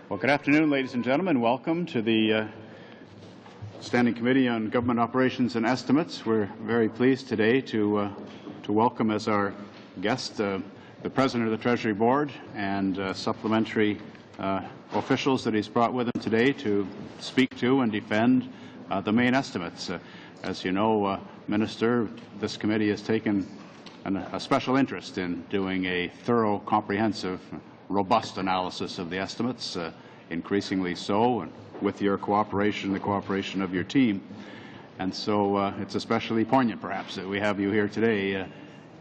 Well, good afternoon, ladies and gentlemen. Welcome to the Standing Committee on Government Operations and Estimates. We're very pleased today to welcome as our guest the President of the Treasury Board and supplementary officials that he's brought with him today to speak to and defend the main estimates. As you know, Minister, this committee has taken a special interest in doing a thorough, comprehensive, robust analysis of the estimates, increasingly so, and with your cooperation, the cooperation of your team. And so it's especially poignant, perhaps, that we have you here today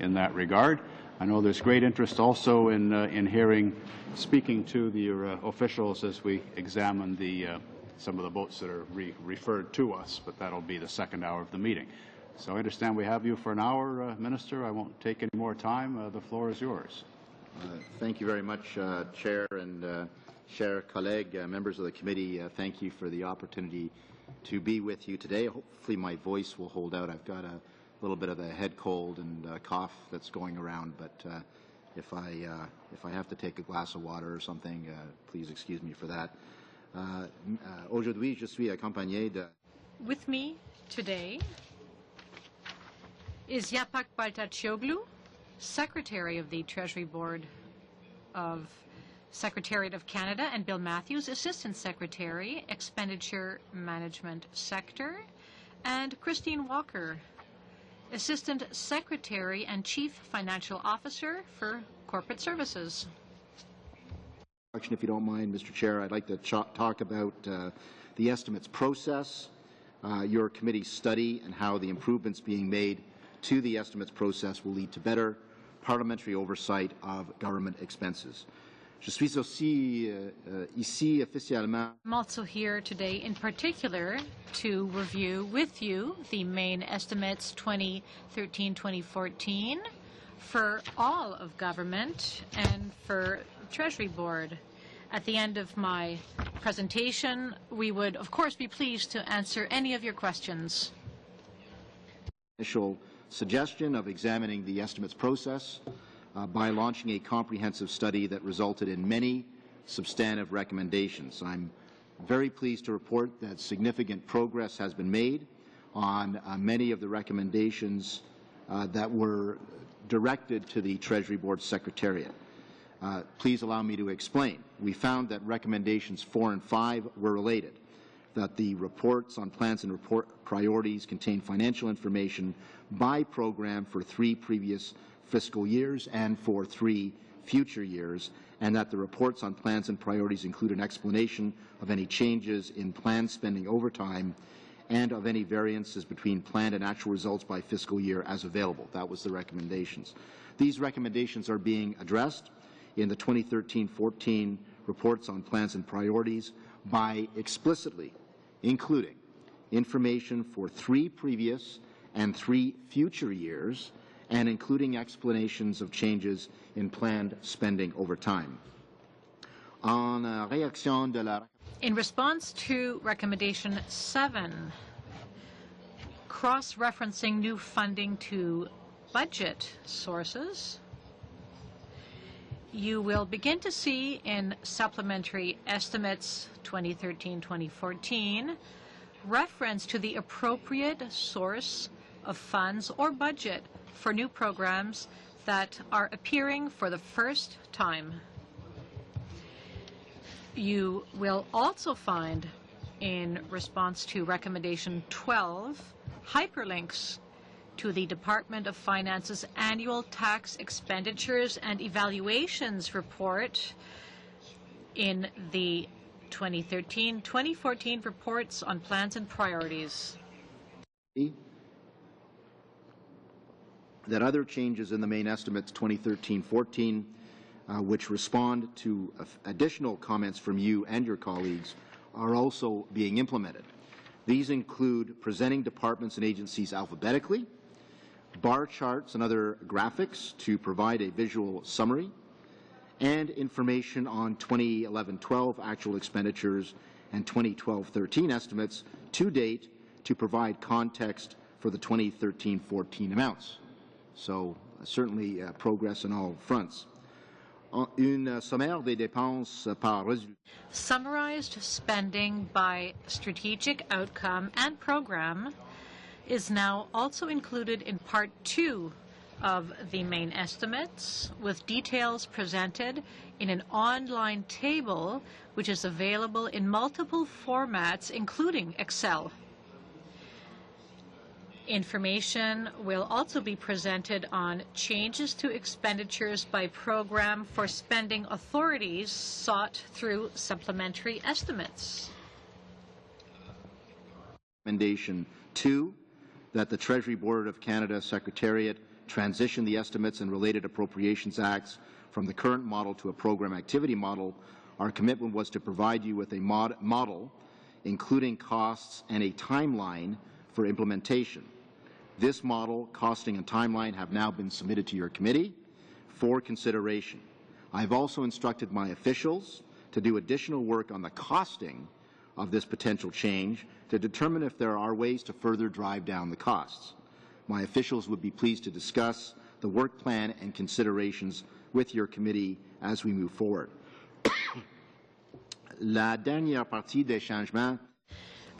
in that regard. I know there's great interest also in speaking to your officials as we examine some of the votes that are referred to us, but that'll be the second hour of the meeting. So I understand we have you for an hour, Minister. I won't take any more time. The floor is yours. Thank you very much, Chair and chers collègues, members of the committee. Thank you for the opportunity to be with you today. Hopefully my voice will hold out. I've got a little bit of a head cold and cough that's going around, but if I have to take a glass of water or something, please excuse me for that. Aujourd'hui, je suis accompagné de... With me today is Yapak Baltacioglu, Secretary of the Treasury Board of Secretariat of Canada, and Bill Matthews, Assistant Secretary, Expenditure Management Sector, and Christine Walker, Assistant Secretary and Chief Financial Officer for Corporate Services. If you don't mind, Mr. Chair, I'd like to talk about the estimates process, your committee's study, and how the improvements being made to the estimates process will lead to better parliamentary oversight of government expenses. Je suis aussi ici officiellement. I'm also here today in particular to review with you the main estimates 2013-2014 for all of government and for Treasury Board. At the end of my presentation, we would of course be pleased to answer any of your questions. Initial suggestion of examining the estimates process by launching a comprehensive study that resulted in many substantive recommendations. I'm very pleased to report that significant progress has been made on many of the recommendations that were directed to the Treasury Board Secretariat. Please allow me to explain. We found that recommendations 4 and 5 were related, that the reports on plans and report priorities contain financial information by program for 3 previous fiscal years and for 3 future years, and that the reports on plans and priorities include an explanation of any changes in planned spending over time and of any variances between planned and actual results by fiscal year as available. That was the recommendations. These recommendations are being addressed in the 2013-14 reports on plans and priorities by explicitly including information for 3 previous and 3 future years, and including explanations of changes in planned spending over time. In response to Recommendation 7, cross-referencing new funding to budget sources, you will begin to see in Supplementary Estimates 2013-2014 reference to the appropriate source of funds or budget for new programs that are appearing for the first time. You will also find, in response to Recommendation 12, hyperlinks to the Department of Finance's Annual Tax Expenditures and Evaluations Report in the 2013-2014 reports on plans and priorities. that other changes in the main estimates 2013-14, which respond to additional comments from you and your colleagues, are also being implemented. These include presenting departments and agencies alphabetically, bar charts and other graphics to provide a visual summary, and information on 2011-12 actual expenditures and 2012-13 estimates to date to provide context for the 2013-14 amounts. So certainly progress on all fronts. Une sommaire des dépenses par résultat. Summarized spending by strategic outcome and program is now also included in Part 2 of the main estimates, with details presented in an online table which is available in multiple formats, including Excel. Information will also be presented on changes to expenditures by program for spending authorities sought through supplementary estimates. Recommendation 2, that the Treasury Board of Canada Secretariat transition the estimates and related appropriations acts from the current model to a program activity model. Our commitment was to provide you with a model including costs and a timeline for implementation. This model, costing, and timeline have now been submitted to your committee for consideration. I have also instructed my officials to do additional work on the costing of this potential change to determine if there are ways to further drive down the costs. My officials would be pleased to discuss the work plan and considerations with your committee as we move forward. La dernière partie des changements.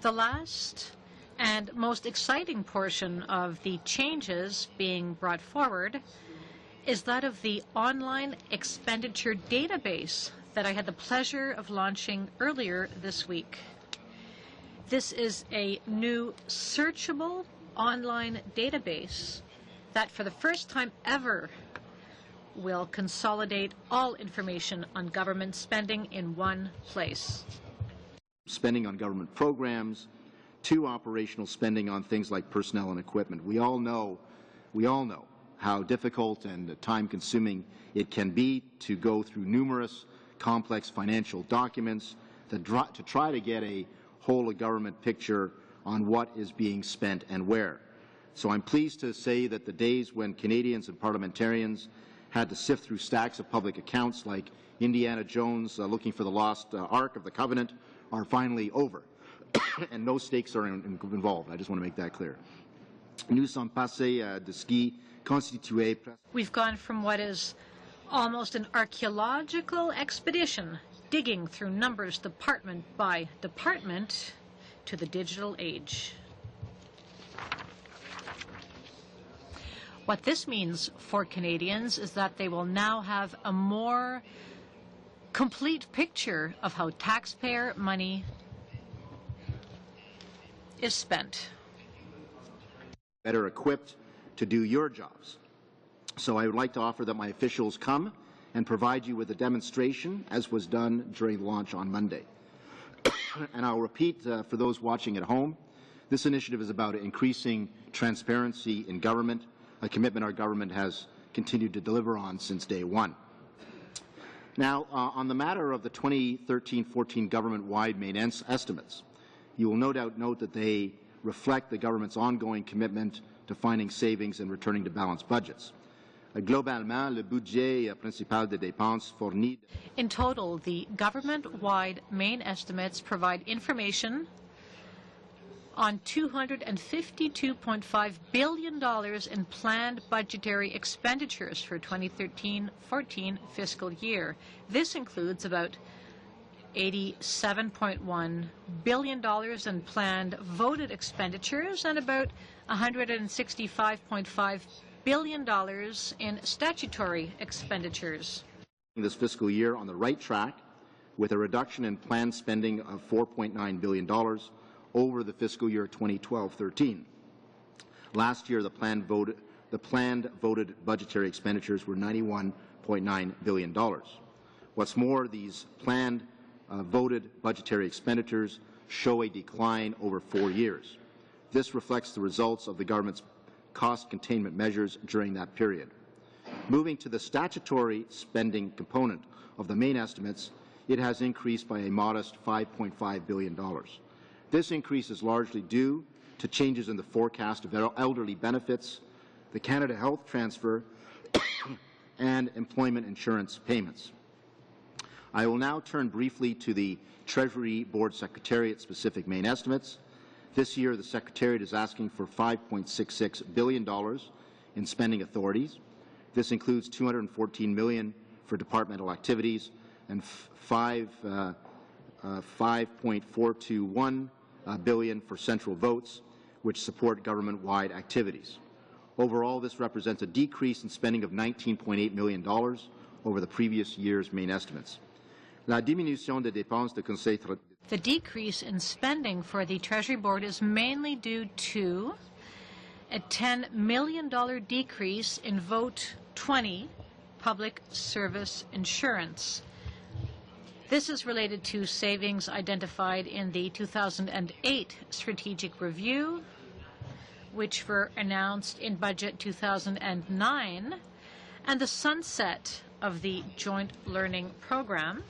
The last and most exciting portion of the changes being brought forward is that of the online expenditure database that I had the pleasure of launching earlier this week. This is a new searchable online database that for the first time ever will consolidate all information on government spending in one place. Spending on government programs, to operational spending on things like personnel and equipment. We all know how difficult and time-consuming it can be to go through numerous complex financial documents to try to get a whole of government picture on what is being spent and where. So I'm pleased to say that the days when Canadians and parliamentarians had to sift through stacks of public accounts like Indiana Jones looking for the lost Ark of the Covenant are finally over. And no stakes are involved. I just want to make that clear. Nous sommes passés de ce qui constituait. We've gone from what is almost an archaeological expedition, digging through numbers department by department, to the digital age. What this means for Canadians is that they will now have a more complete picture of how taxpayer money is spent. Better equipped to do your jobs. So I would like to offer that my officials come and provide you with a demonstration, as was done during the launch on Monday. And I'll repeat for those watching at home, this initiative is about increasing transparency in government, a commitment our government has continued to deliver on since day one. Now, on the matter of the 2013-14 government-wide main estimates, you will no doubt note that they reflect the government's ongoing commitment to finding savings and returning to balanced budgets. Globalement, le budget principal des dépenses fournit. In total, the government-wide main estimates provide information on $252.5 billion in planned budgetary expenditures for 2013-14 fiscal year. This includes about $87.1 billion in planned voted expenditures and about $165.5 billion in statutory expenditures. This fiscal year on the right track, with a reduction in planned spending of $4.9 billion over the fiscal year 2012-13. Last year, the planned voted budgetary expenditures were $91.9 billion. What's more, these planned voted budgetary expenditures show a decline over 4 years. This reflects the results of the government's cost containment measures during that period. Moving to the statutory spending component of the main estimates, it has increased by a modest $5.5 billion. This increase is largely due to changes in the forecast of elderly benefits, the Canada Health Transfer, and employment insurance payments. I will now turn briefly to the Treasury Board Secretariat-specific main estimates. This year, the Secretariat is asking for $5.66 billion in spending authorities. This includes $214 million for departmental activities and $5.421 billion for central votes, which support government-wide activities. Overall, this represents a decrease in spending of $19.8 million over the previous year's main estimates. La diminution des dépenses de conseil. The decrease in spending for the Treasury Board is mainly due to a $10 million decrease in Vote 20, Public Service Insurance. This is related to savings identified in the 2008 Strategic Review, which were announced in Budget 2009, and the sunset of the Joint Learning Program,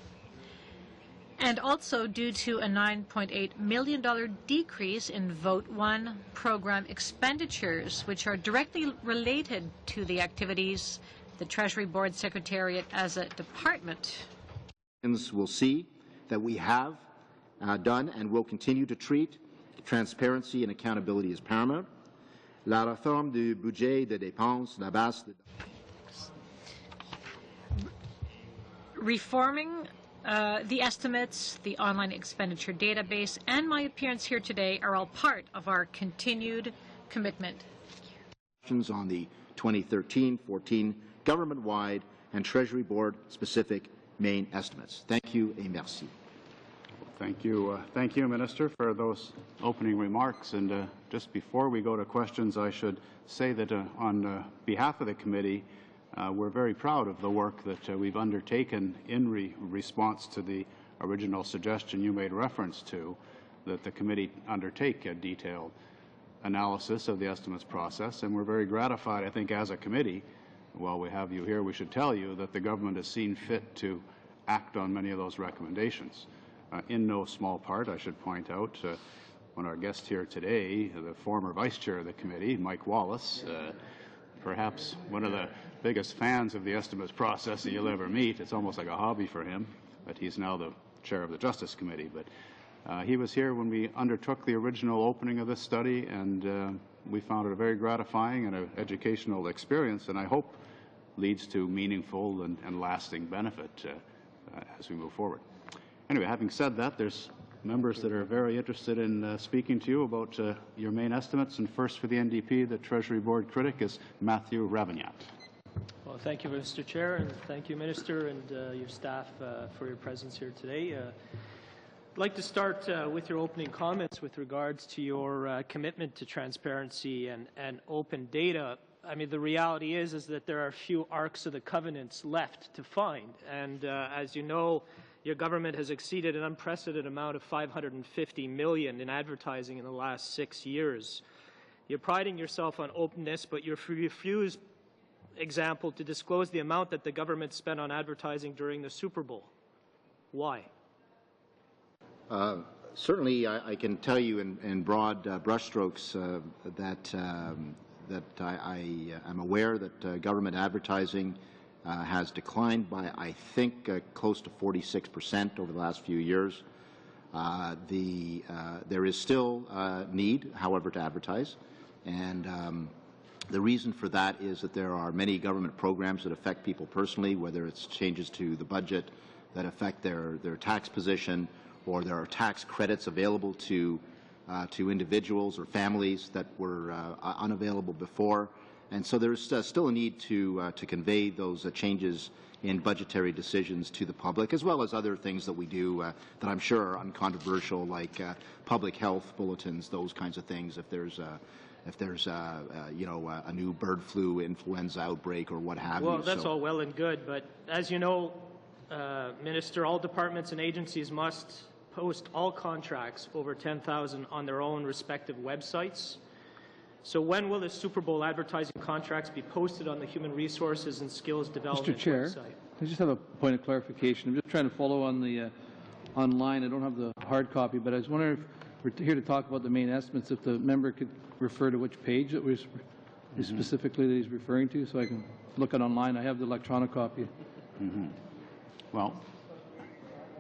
and also due to a $9.8 million decrease in Vote 1 program expenditures, which are directly related to the activities the Treasury Board Secretariat as a department. Will see that we have done and will continue to treat transparency and accountability as paramount. La réforme du budget de dépenses, la base de... Reforming the estimates, the online expenditure database, and my appearance here today are all part of our continued commitment. On the 2013-14 government-wide and Treasury Board-specific main estimates. Thank you et merci. Thank you, Minister, for those opening remarks. And just before we go to questions, I should say that on behalf of the committee, we're very proud of the work that we've undertaken in response to the original suggestion you made reference to, that the committee undertake a detailed analysis of the estimates process. And we're very gratified, I think, as a committee, while we have you here, we should tell you that the government has seen fit to act on many of those recommendations. In no small part, I should point out, when our guest here today, the former vice chair of the committee, Mike Wallace, perhaps one of the biggest fans of the estimates process that you'll ever meet. It's almost like a hobby for him, but he's now the chair of the Justice Committee. But he was here when we undertook the original opening of this study, and we found it a very gratifying and an educational experience, and I hope leads to meaningful and lasting benefit as we move forward. Anyway, having said that, there's members that are very interested in speaking to you about your main estimates. And first for the NDP, the Treasury Board critic is Matthew Ravignac. Well, thank you, Mr. Chair, and thank you, Minister, and your staff for your presence here today. I'd like to start with your opening comments with regards to your commitment to transparency and open data. I mean, the reality is that there are few arcs of the covenants left to find, and as you know, your government has exceeded an unprecedented amount of $550 million in advertising in the last 6 years. You're priding yourself on openness, but you refuse, example, to disclose the amount that the government spent on advertising during the Super Bowl. Why? Certainly, I can tell you in broad brushstrokes that I am aware that government advertising has declined by, I think, close to 46% over the last few years. There is still need, however, to advertise, and the reason for that is that there are many government programs that affect people personally, whether it's changes to the budget that affect their tax position, or there are tax credits available to individuals or families that were unavailable before. And so there's still a need to convey those changes in budgetary decisions to the public, as well as other things that we do that I'm sure are uncontroversial, like public health bulletins, those kinds of things. If there's you know, a new bird flu influenza outbreak or what have you. Well, that's all well and good, but as you know, Minister, all departments and agencies must post all contracts over 10,000 on their own respective websites. So when will the Super Bowl advertising contracts be posted on the Human Resources and Skills Development Mr. Chair, website? I just have a point of clarification. I'm just trying to follow on the online. I don't have the hard copy, but I was wondering if we're here to talk about the main estimates, if the member could refer to which page that was specifically that he's referring to, so I can look at online. I have the electronic copy. Well,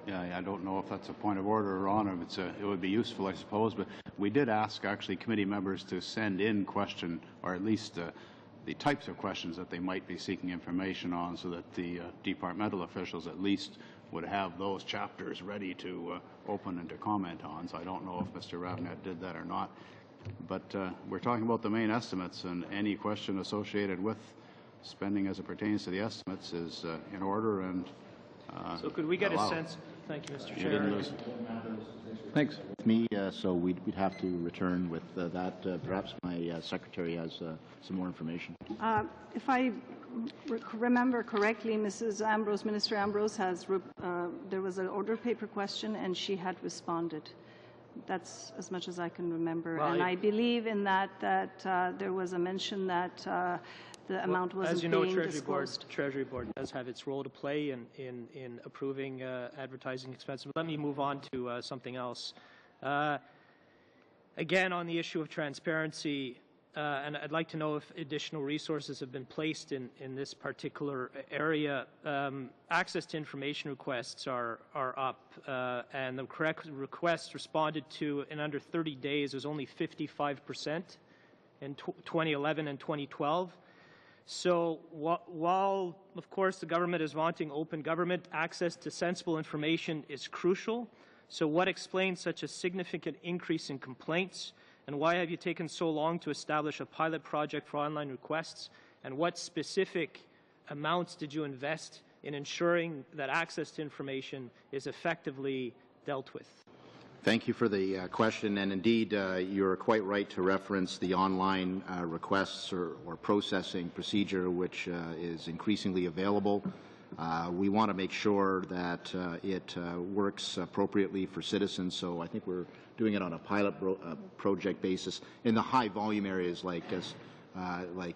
yeah, I don't know if that's a point of order or on, if it would be useful, I suppose, but we did ask actually committee members to send in question, or at least the types of questions that they might be seeking information on, so that the departmental officials at least would have those chapters ready to open and to comment on. So I don't know if Mr. Ravnet did that or not. But we're talking about the main estimates, and any question associated with spending as it pertains to the estimates is in order and So could we get allowed. a sense? Thank you, Mr. Chair. Thanks. Me, so we'd have to return with that. Perhaps my secretary has some more information. If I remember correctly, Mrs. Ambrose, Minister Ambrose, there was an order paper question and she had responded. That's as much as I can remember. Well, and I believe in that there was a mention that the amount wasn't as you know, being disclosed. Treasury Board does have its role to play in approving advertising expenses. But let me move on to something else. Again, on the issue of transparency, and I'd like to know if additional resources have been placed in this particular area. Access to information requests are up, and the correct requests responded to in under 30 days was only 55% in 2011 and 2012. So while, of course, the government is wanting open government, access to sensible information is crucial. So what explains such a significant increase in complaints? And why have you taken so long to establish a pilot project for online requests? And what specific amounts did you invest in ensuring that access to information is effectively dealt with? Thank you for the question, and indeed you're quite right to reference the online requests or processing procedure, which is increasingly available. We want to make sure that it works appropriately for citizens, so I think we're doing it on a pilot project basis in the high volume areas like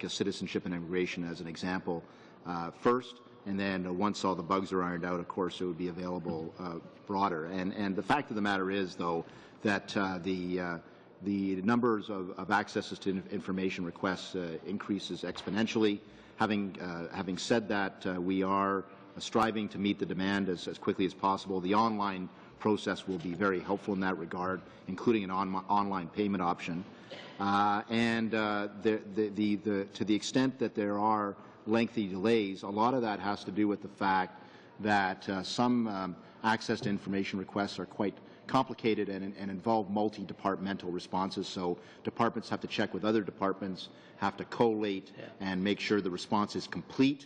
citizenship and immigration as an example first. And then once all the bugs are ironed out, of course, it would be available broader. And the fact of the matter is, though, that the numbers of accesses to information requests increases exponentially. Having said that, we are striving to meet the demand as quickly as possible. The online process will be very helpful in that regard, including an online payment option. To the extent that there are lengthy delays, a lot of that has to do with the fact that some access to information requests are quite complicated and involve multi-departmental responses. So departments have to check with other departments, have to collate and make sure the response is complete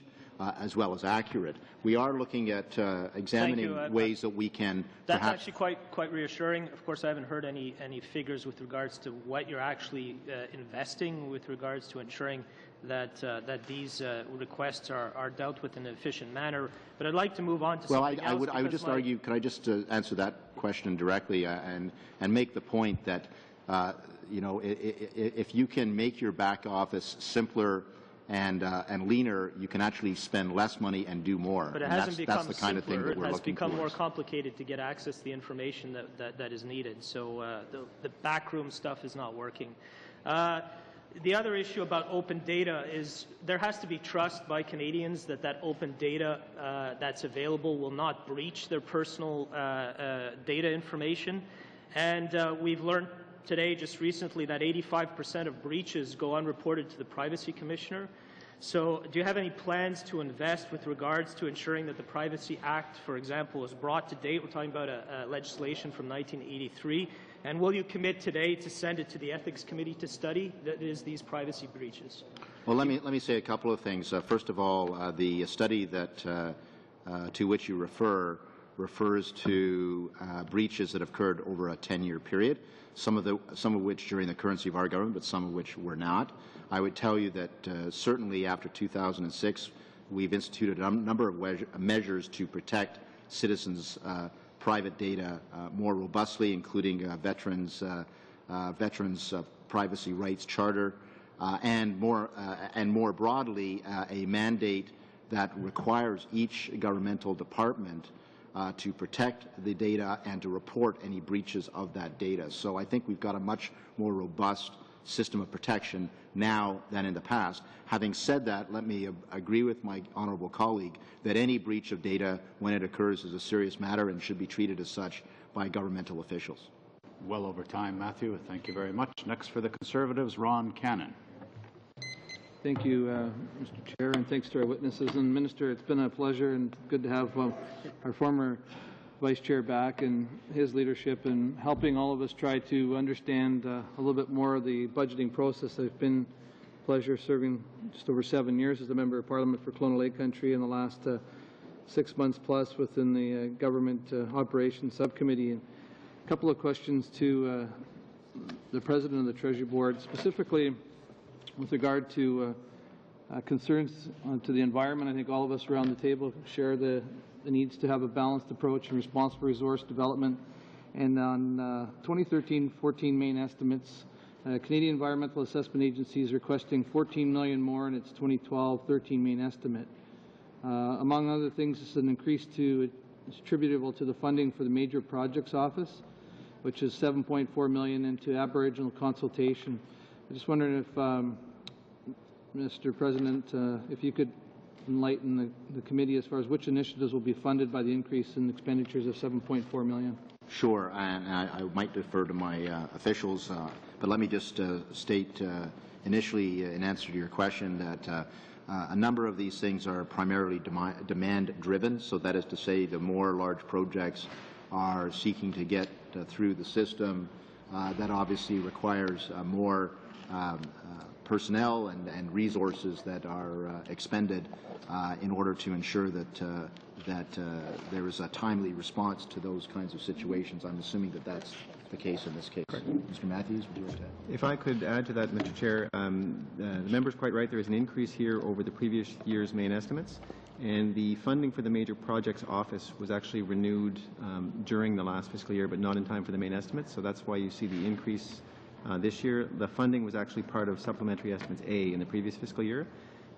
as well as accurate. We are looking at examining ways that we can That's perhaps... actually quite reassuring. Of course, I haven't heard any figures with regards to what you're actually investing with regards to ensuring that these requests are dealt with in an efficient manner. But I'd like to move on to something else. I would just argue, could I just answer that question directly and make the point that, you know, if you can make your back office simpler and leaner, you can actually spend less money and do more. But it hasn't become simpler. It has become more complicated to get access to the information that is needed. So the backroom stuff is not working. The other issue about open data is there has to be trust by Canadians that open data that's available will not breach their personal data information. And we've learned today, just recently, that 85% of breaches go unreported to the Privacy Commissioner. So do you have any plans to invest with regards to ensuring that the Privacy Act, for example, is brought to date? We're talking about a legislation from 1983. And will you commit today to send it to the Ethics Committee to study these privacy breaches? Well, let me say a couple of things. First of all, the study that to which you refers to breaches that have occurred over a 10-year period, some of which during the currency of our government, but some of which were not. I would tell you that certainly after 2006, we've instituted a number of measures to protect citizens' private data more robustly, including Veterans Privacy Rights Charter, and more broadly, a mandate that requires each governmental department to protect the data and to report any breaches of that data. So I think we've got a much more robust system of protection now than in the past. Having said that, let me agree with my honourable colleague that any breach of data, when it occurs, is a serious matter and should be treated as such by governmental officials. Well over time, Matthew. Thank you very much. Next for the Conservatives, Ron Cannon. Thank you, Mr. Chair, and thanks to our witnesses. And Minister, it's been a pleasure and good to have our former Vice Chair back and his leadership in helping all of us try to understand a little bit more of the budgeting process. I've been pleasure serving just over 7 years as a Member of Parliament for Kelowna Lake Country in the last 6 months plus within the Government Operations Subcommittee. And a couple of questions to the President of the Treasury Board, specifically with regard to concerns to the environment. I think all of us around the table share the needs to have a balanced approach and responsible resource development. And on 2013-14 main estimates, Canadian Environmental Assessment Agency is requesting $14 million more in its 2012-13 main estimate. Among other things, this is an increase is attributable to the funding for the Major Projects Office, which is $7.4 million, into Aboriginal consultation. I just wondering if Mr. President, if you could enlighten the committee as far as which initiatives will be funded by the increase in expenditures of $7.4 million. Sure, and I might defer to my officials, but let me just state initially in answer to your question that a number of these things are primarily demand-driven, so that is to say the more large projects are seeking to get through the system, that obviously requires more personnel and resources that are expended in order to ensure that there is a timely response to those kinds of situations. I'm assuming that that's the case in this case. Mr. Matthews, would you like to add? If I could add to that, Mr. Chair, the member is quite right. There is an increase here over the previous year's main estimates, and the funding for the Major Projects Office was actually renewed during the last fiscal year, but not in time for the main estimates, so that's why you see the increase this year. The funding was actually part of Supplementary Estimates A in the previous fiscal year.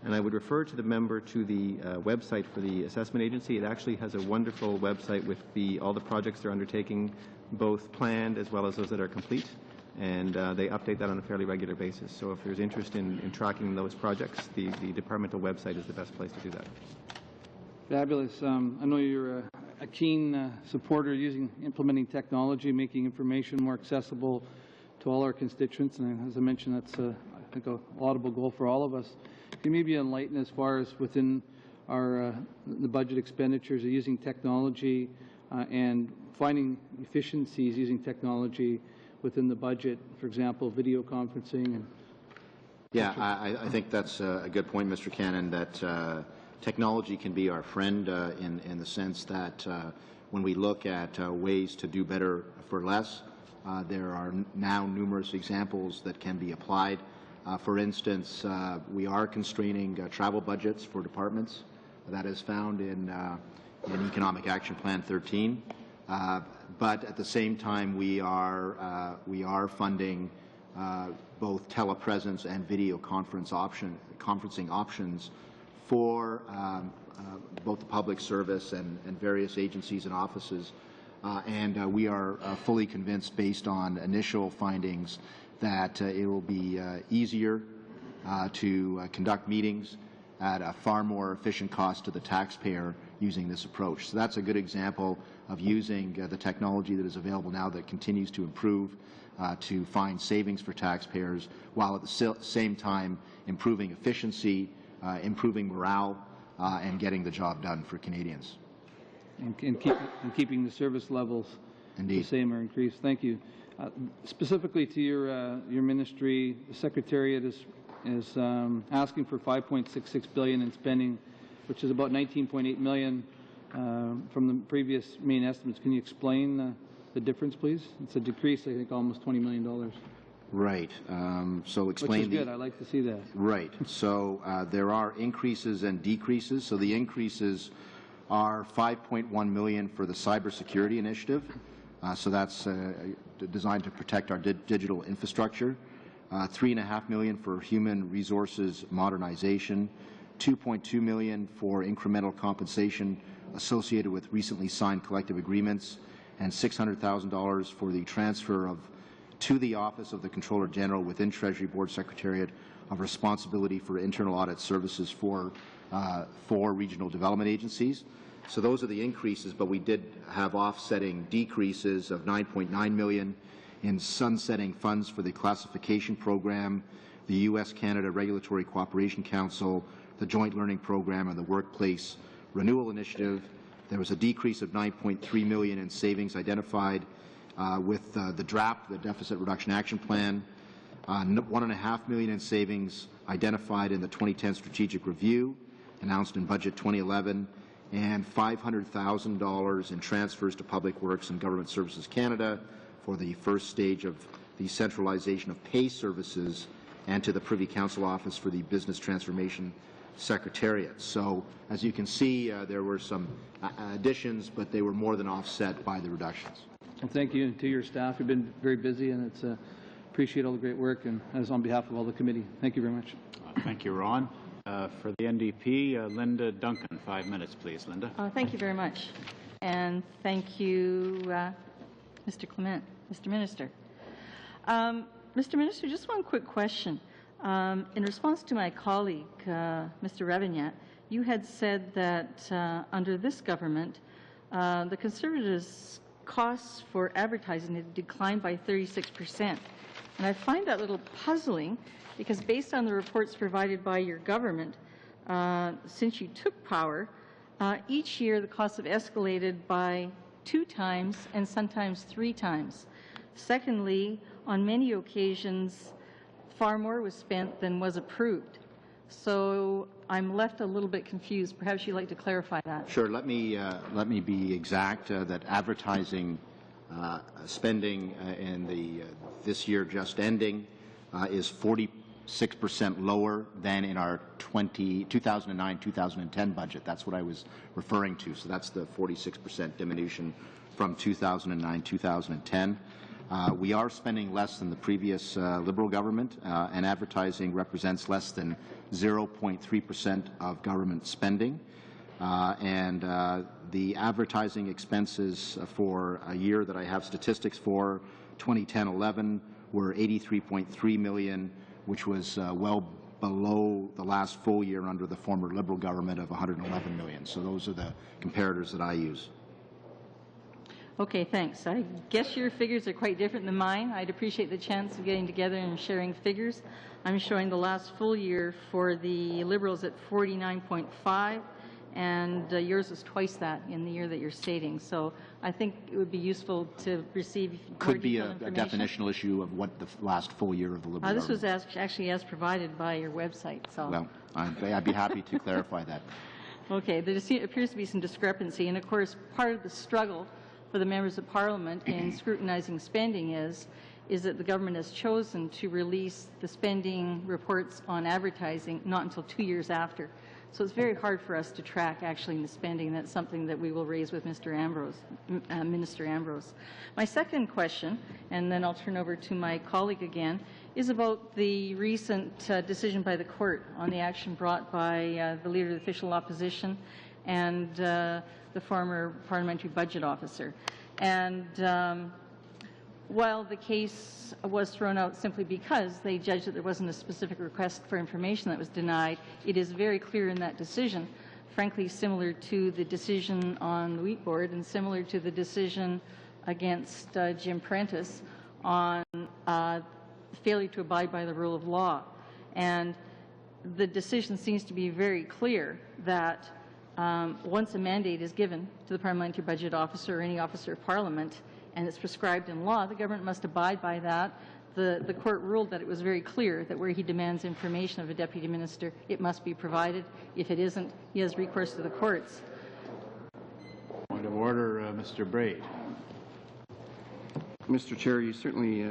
And I would refer to the member to the website for the assessment agency. It actually has a wonderful website with all the projects they're undertaking, both planned as well as those that are complete. And they update that on a fairly regular basis. So if there's interest in tracking those projects, the departmental website is the best place to do that. Fabulous. I know you're a keen supporter implementing technology, making information more accessible to all our constituents. And as I mentioned, that's, I think, a laudable goal for all of us. Can you maybe enlighten as far as within our the budget expenditures of using technology and finding efficiencies using technology within the budget, for example, video conferencing? And yeah, I think that's a good point, Mr. Cannon, that technology can be our friend in the sense that when we look at ways to do better for less, there are now numerous examples that can be applied. For instance, we are constraining travel budgets for departments. That is found in Economic Action Plan 13. But at the same time, we are funding both telepresence and video conferencing options for both the public service and various agencies and offices. And we are fully convinced, based on initial findings, that it will be easier to conduct meetings at a far more efficient cost to the taxpayer using this approach. So that's a good example of using the technology that is available now that continues to improve to find savings for taxpayers, while at the same time improving efficiency, improving morale, and getting the job done for Canadians. And keeping the service levels the same or increased. Thank you. Specifically to your ministry, the Secretariat is asking for $5.66 billion in spending, which is about $19.8 million from the previous main estimates. Can you explain the difference, please? It's a decrease, I think, almost $20 million. Right. So explain. Which is good. I like to see that. Right. So there are increases and decreases. So the increases are $5.1 million for the cybersecurity initiative. So that's designed to protect our digital infrastructure. $3.5 million for human resources modernization. $2.2 million for incremental compensation associated with recently signed collective agreements, and $600,000 for the transfer to the Office of the Comptroller General within Treasury Board Secretariat of responsibility for internal audit services for regional development agencies. So those are the increases, but we did have offsetting decreases of $9.9 million in sunsetting funds for the classification program, the U.S.-Canada Regulatory Cooperation Council, the Joint Learning Program, and the Workplace Renewal Initiative. There was a decrease of $9.3 million in savings identified with the DRAP, the Deficit Reduction Action Plan, $1.5 million in savings identified in the 2010 Strategic Review, announced in Budget 2011, and $500,000 in transfers to Public Works and Government Services Canada for the first stage of the centralization of pay services, and to the Privy Council Office for the Business Transformation Secretariat. So, as you can see, there were some additions, but they were more than offset by the reductions. Well, thank you to your staff. You've been very busy, and it's appreciate all the great work, and that is on behalf of all the committee. Thank you very much. Thank you, Ron. For the NDP, Linda Duncan, 5 minutes, please. Linda. Thank you very much. And thank you, Mr. Clement, Mr. Minister. Mr. Minister, just one quick question. In response to my colleague, Mr. Revignat, you had said that under this government, the Conservatives' costs for advertising had declined by 36%. And I find that a little puzzling because based on the reports provided by your government, since you took power, each year the costs have escalated by 2 times and sometimes 3 times. Secondly, on many occasions, far more was spent than was approved. So I'm left a little bit confused. Perhaps you'd like to clarify that. Sure. Let me be exact that advertising spending in this year just ending is 46% lower than in our 2009-2010 budget. That's what I was referring to. So that's the 46% diminution from 2009-2010. We are spending less than the previous Liberal government, and advertising represents less than 0.3% of government spending. The advertising expenses for a year that I have statistics for, 2010-11, were $83.3 million, which was well below the last full year under the former Liberal government of $111 million. So those are the comparators that I use. Okay, thanks. I guess your figures are quite different than mine. I'd appreciate the chance of getting together and sharing figures. I'm showing the last full year for the Liberals at 49.5, and yours is twice that in the year that you're stating. So I think it would be useful to receive Could be a definitional issue of what the last full year of the Liberal This was government. actually as provided by your website. So. Well, I'd be happy to clarify that. Okay, there appears to be some discrepancy, and of course part of the struggle for the members of Parliament in scrutinizing spending is that the government has chosen to release the spending reports on advertising not until 2 years after. So it's very hard for us to track actually in the spending. That's something that we will raise with Mr. Ambrose, Minister Ambrose. My second question, and then I'll turn over to my colleague again, is about the recent decision by the court on the action brought by the Leader of the Official Opposition and the former Parliamentary Budget Officer. And while the case was thrown out simply because they judged that there wasn't a specific request for information that was denied, it is very clear in that decision, frankly similar to the decision on the Wheat Board and similar to the decision against Jim Prentice on failure to abide by the rule of law. And the decision seems to be very clear that once a mandate is given to the Parliamentary Budget Officer or any officer of Parliament and it's prescribed in law, the government must abide by that. The court ruled that it was very clear that where he demands information of a deputy minister, it must be provided. If it isn't, he has recourse to the courts. Point of order, Mr. Braid. Mr. Chair, you certainly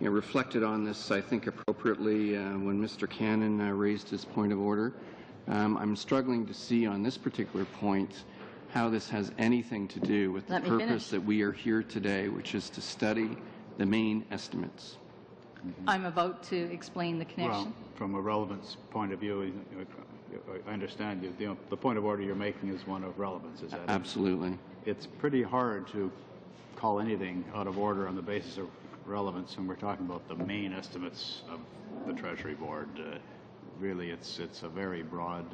reflected on this, I think, appropriately when Mr. Cannon raised his point of order. I'm struggling to see on this particular point how this has anything to do with the purpose that we are here today, which is to study the main estimates. I'm about to explain the connection. Well, from a relevance point of view, I understand you. The point of order you're making is one of relevance, is that Absolutely. It's pretty hard to call anything out of order on the basis of relevance when we're talking about the main estimates of the Treasury Board. Really, it's a very broad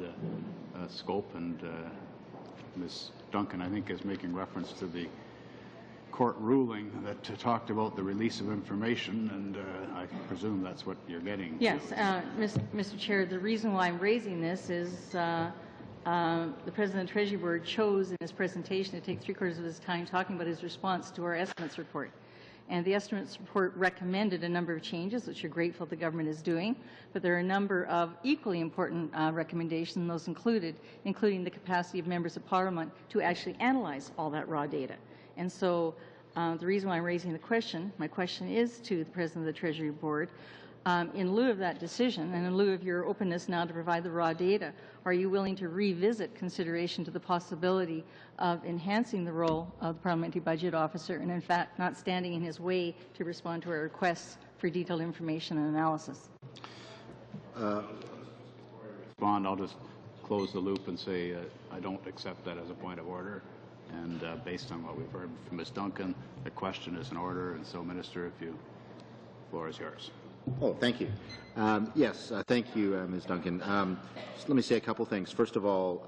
scope, and Ms. Duncan, I think, is making reference to the court ruling that talked about the release of information, and I presume that's what you're getting. Yes, Mr. Chair, the reason why I'm raising this is the President of the Treasury Board chose in his presentation to take 3/4 of his time talking about his response to our estimates report. And the estimates report recommended a number of changes, which you're grateful the government is doing, but there are a number of equally important recommendations, those including the capacity of members of Parliament to actually analyze all that raw data. And so the reason why I'm raising the question, my question is to the President of the Treasury Board, in lieu of that decision and in lieu of your openness now to provide the raw data, are you willing to revisit consideration to the possibility of enhancing the role of the Parliamentary Budget Officer and, in fact, not standing in his way to respond to our requests for detailed information and analysis? Respond, I'll just close the loop and say I don't accept that as a point of order. And based on what we've heard from Ms. Duncan, the question is in order. And so, Minister, if you, the floor is yours. Oh, thank you. Yes, thank you, Ms. Duncan. Let me say a couple things. First of all,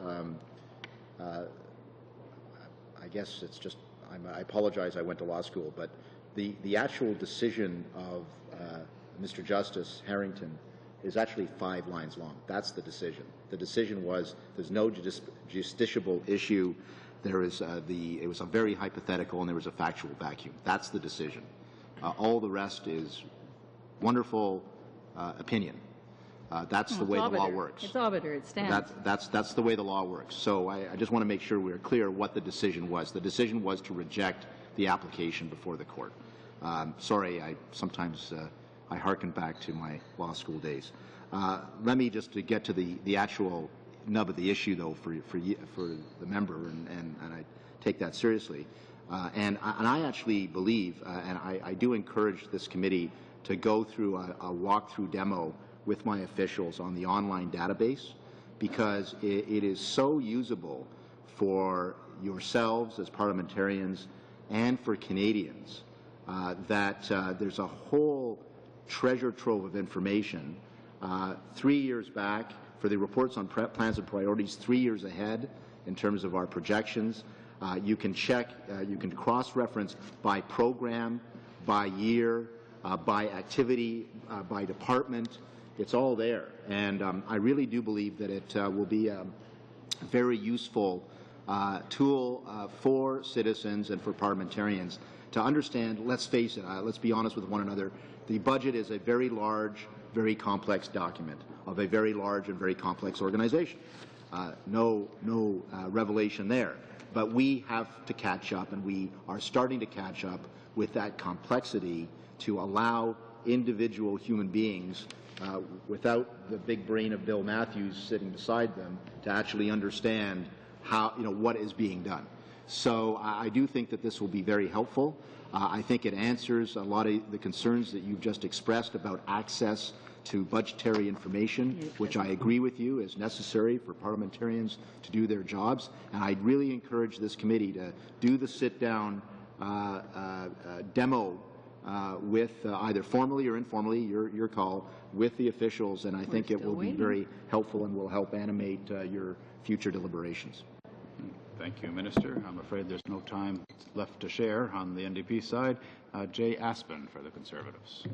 I guess it's just, I apologize, I went to law school, but the actual decision of Mr. Justice Harrington is actually 5 lines long. That's the decision. The decision was there's no justiciable issue. There is it was a very hypothetical, and there was a factual vacuum. That's the decision. All the rest is wonderful opinion. That's the way the law works. It's arbiter. It stands. That's the way the law works. So I just want to make sure we're clear what the decision was. The decision was to reject the application before the court. Sorry, sometimes I hearken back to my law school days. Let me just to get to the actual nub of the issue, though, for the member, and I take that seriously. And I actually believe, and I do encourage this committee to go through a walkthrough demo with my officials on the online database, because it is so usable for yourselves as parliamentarians and for Canadians that there's a whole treasure trove of information 3 years back for the reports on plans and priorities, 3 years ahead in terms of our projections. You can check, you can cross-reference by program, by year, by activity, by department. It's all there. And I really do believe that it will be a very useful tool for citizens and for parliamentarians to understand. Let's face it, let's be honest with one another. The budget is a very large, very complex document of a very large and very complex organization. No revelation there. But we have to catch up, and we are starting to catch up with that complexity to allow individual human beings without the big brain of Bill Matthews sitting beside them to actually understand how, what is being done. So I do think that this will be very helpful. I think it answers a lot of the concerns that you've just expressed about access to budgetary information, which I agree with you is necessary for parliamentarians to do their jobs. And I'd really encourage this committee to do the sit-down demo with either formally or informally, your call, with the officials, and I think it will be very helpful and will help animate your future deliberations. Thank you, Minister. I'm afraid there's no time left to share on the NDP side. Jay Aspin for the Conservatives.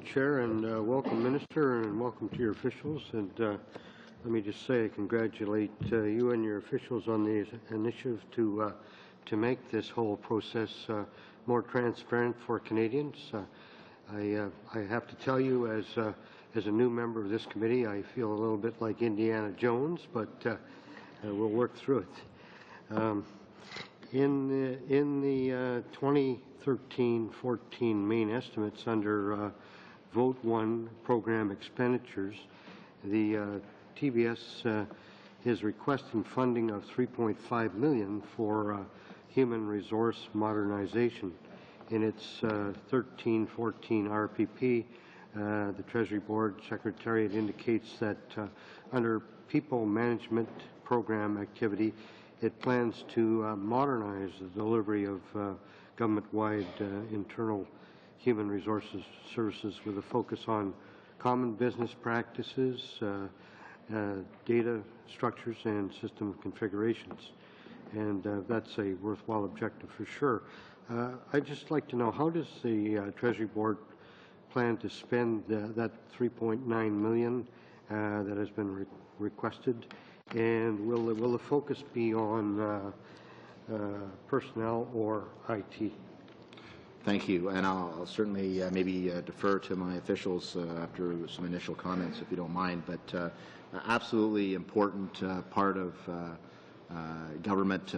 Chair, and welcome, Minister, and welcome to your officials. And let me just say I congratulate you and your officials on the initiative to make this whole process more transparent for Canadians. I have to tell you, as a new member of this committee, I feel a little bit like Indiana Jones, but we'll work through it. In the 2013-14 main estimates under Vote 1 program expenditures, the TBS is requesting funding of $3.5 million for human resource modernization. In its 13-14 RPP, the Treasury Board Secretariat indicates that under People Management Program activity, it plans to modernize the delivery of government-wide internal human resources services with a focus on common business practices, data structures, and system configurations. And that's a worthwhile objective for sure. I'd just like to know, how does the Treasury Board plan to spend that $3.9 million that has been requested, and will the focus be on personnel or IT? Thank you, and I'll certainly maybe defer to my officials after some initial comments, if you don't mind, but absolutely important part of government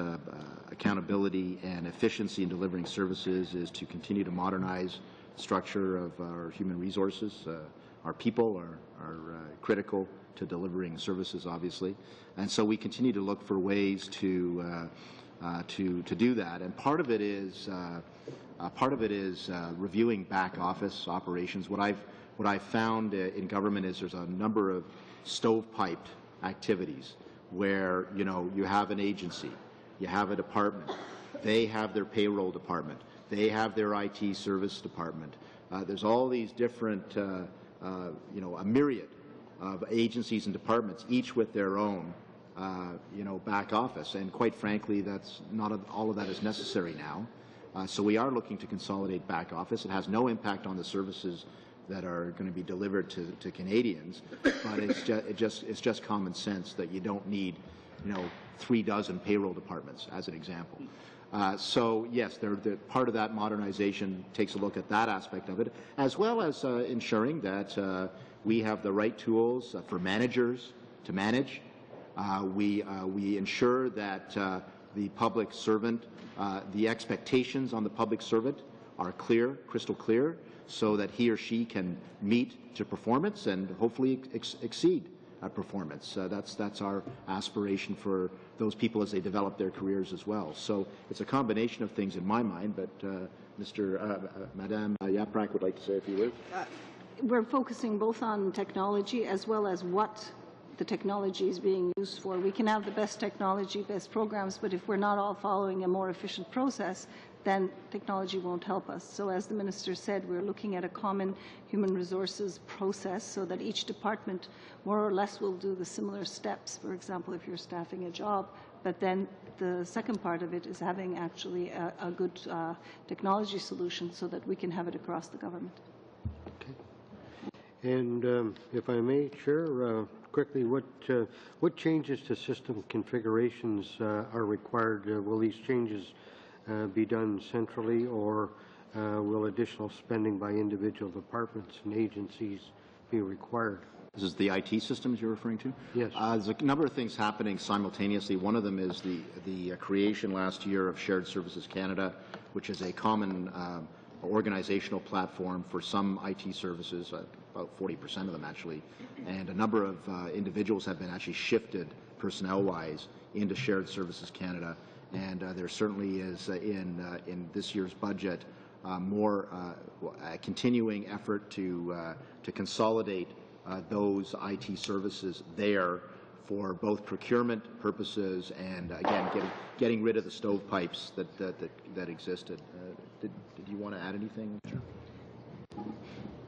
accountability and efficiency in delivering services is to continue to modernize the structure of our human resources. Our people are critical to delivering services, obviously, and so we continue to look for ways to do that. And part of it is reviewing back office operations. What I've found in government is there's a number of stovepiped activities where you have an agency, you have a department, they have their payroll department, they have their IT service department. There's all these different a myriad of agencies and departments, each with their own back office, and quite frankly, that's not all of that is necessary now. So we are looking to consolidate back office. It has no impact on the services that are going to be delivered to Canadians, but it's just common sense that you don't need 3 dozen payroll departments, as an example. So yes, part of that modernization takes a look at that aspect of it, as well as ensuring that we have the right tools for managers to manage. We ensure that the public servant, the expectations on the public servant are clear, crystal clear, so that he or she can meet to performance and hopefully exceed performance. That's our aspiration for those people as they develop their careers as well. So it's a combination of things in my mind, but Madame Yaprak would like to say a few words. We're focusing both on technology as well as what the technology is being used for. We can have the best technology, best programs, but if we're not all following a more efficient process, then technology won't help us. So as the Minister said, we're looking at a common human resources process so that each department more or less will do the similar steps. For example, if you're staffing a job, but then the second part of it is having actually a good technology solution so that we can have it across the government. Okay. And if I may, Chair, quickly, what changes to system configurations are required? Will these changes be done centrally, or will additional spending by individual departments and agencies be required? This is the IT systems you're referring to? Yes. There's a number of things happening simultaneously. One of them is the creation last year of Shared Services Canada, which is a common organizational platform for some IT services, about 40% of them actually, and a number of individuals have been actually shifted personnel-wise into Shared Services Canada, and there certainly is in this year's budget more a continuing effort to consolidate those IT services there for both procurement purposes and, again, getting rid of the stovepipes that existed. Did you want to add anything? Sure.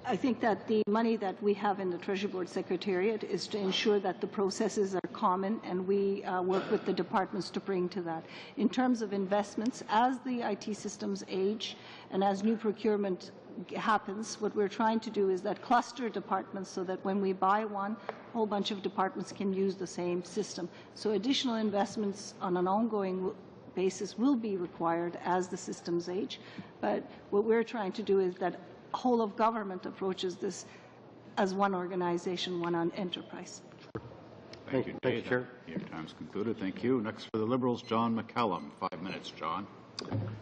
I think that the money that we have in the Treasury Board Secretariat is to ensure that the processes are common, and we work with the departments to bring to that. In terms of investments, as the IT systems age and as new procurement happens, what we're trying to do is that cluster departments so that when we buy one, a whole bunch of departments can use the same system. So additional investments on an ongoing basis will be required as the systems age. But what we're trying to do is that whole of government approaches this as one organization, one enterprise. Thank you, Thank you, Chair. Your time's concluded. Thank you. Next for the Liberals, John McCallum. 5 minutes, John.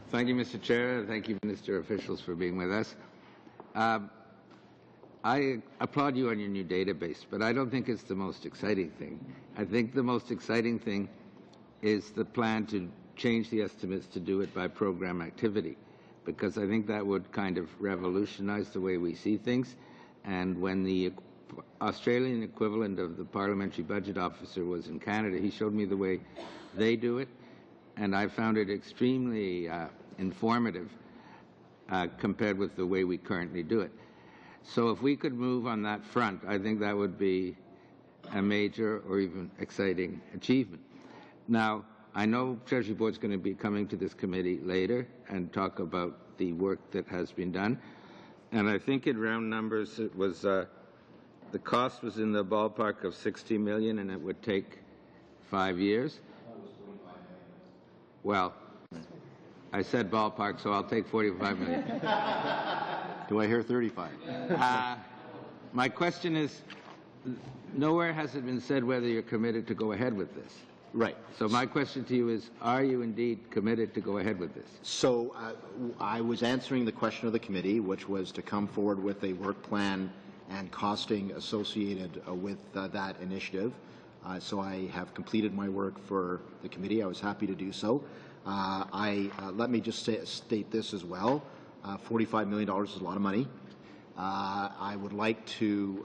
Thank you, Mr. Chair. Thank you, Minister officials, for being with us. I applaud you on your new database, but I don't think it's the most exciting thing. I think the most exciting thing is the plan to change the estimates to do it by program activity, because I think that would kind of revolutionize the way we see things. And when the Australian equivalent of the parliamentary budget officer was in Canada, he showed me the way they do it, and I found it extremely informative compared with the way we currently do it. So if we could move on that front, I think that would be a major or even exciting achievement. Now, I know Treasury Board's going to be coming to this committee later and talk about the work that has been done. And I think in round numbers, it was the cost was in the ballpark of $60 million, and it would take 5 years. Well, I said ballpark, so I'll take $45 million. Do I hear 35? My question is, nowhere has it been said whether you're committed to go ahead with this. Right. So my question to you is, are you indeed committed to go ahead with this? So I was answering the question of the committee, which was to come forward with a work plan and costing associated with that initiative. So I have completed my work for the committee. I was happy to do so. Let me just state this as well. $45 million is a lot of money. I would like to,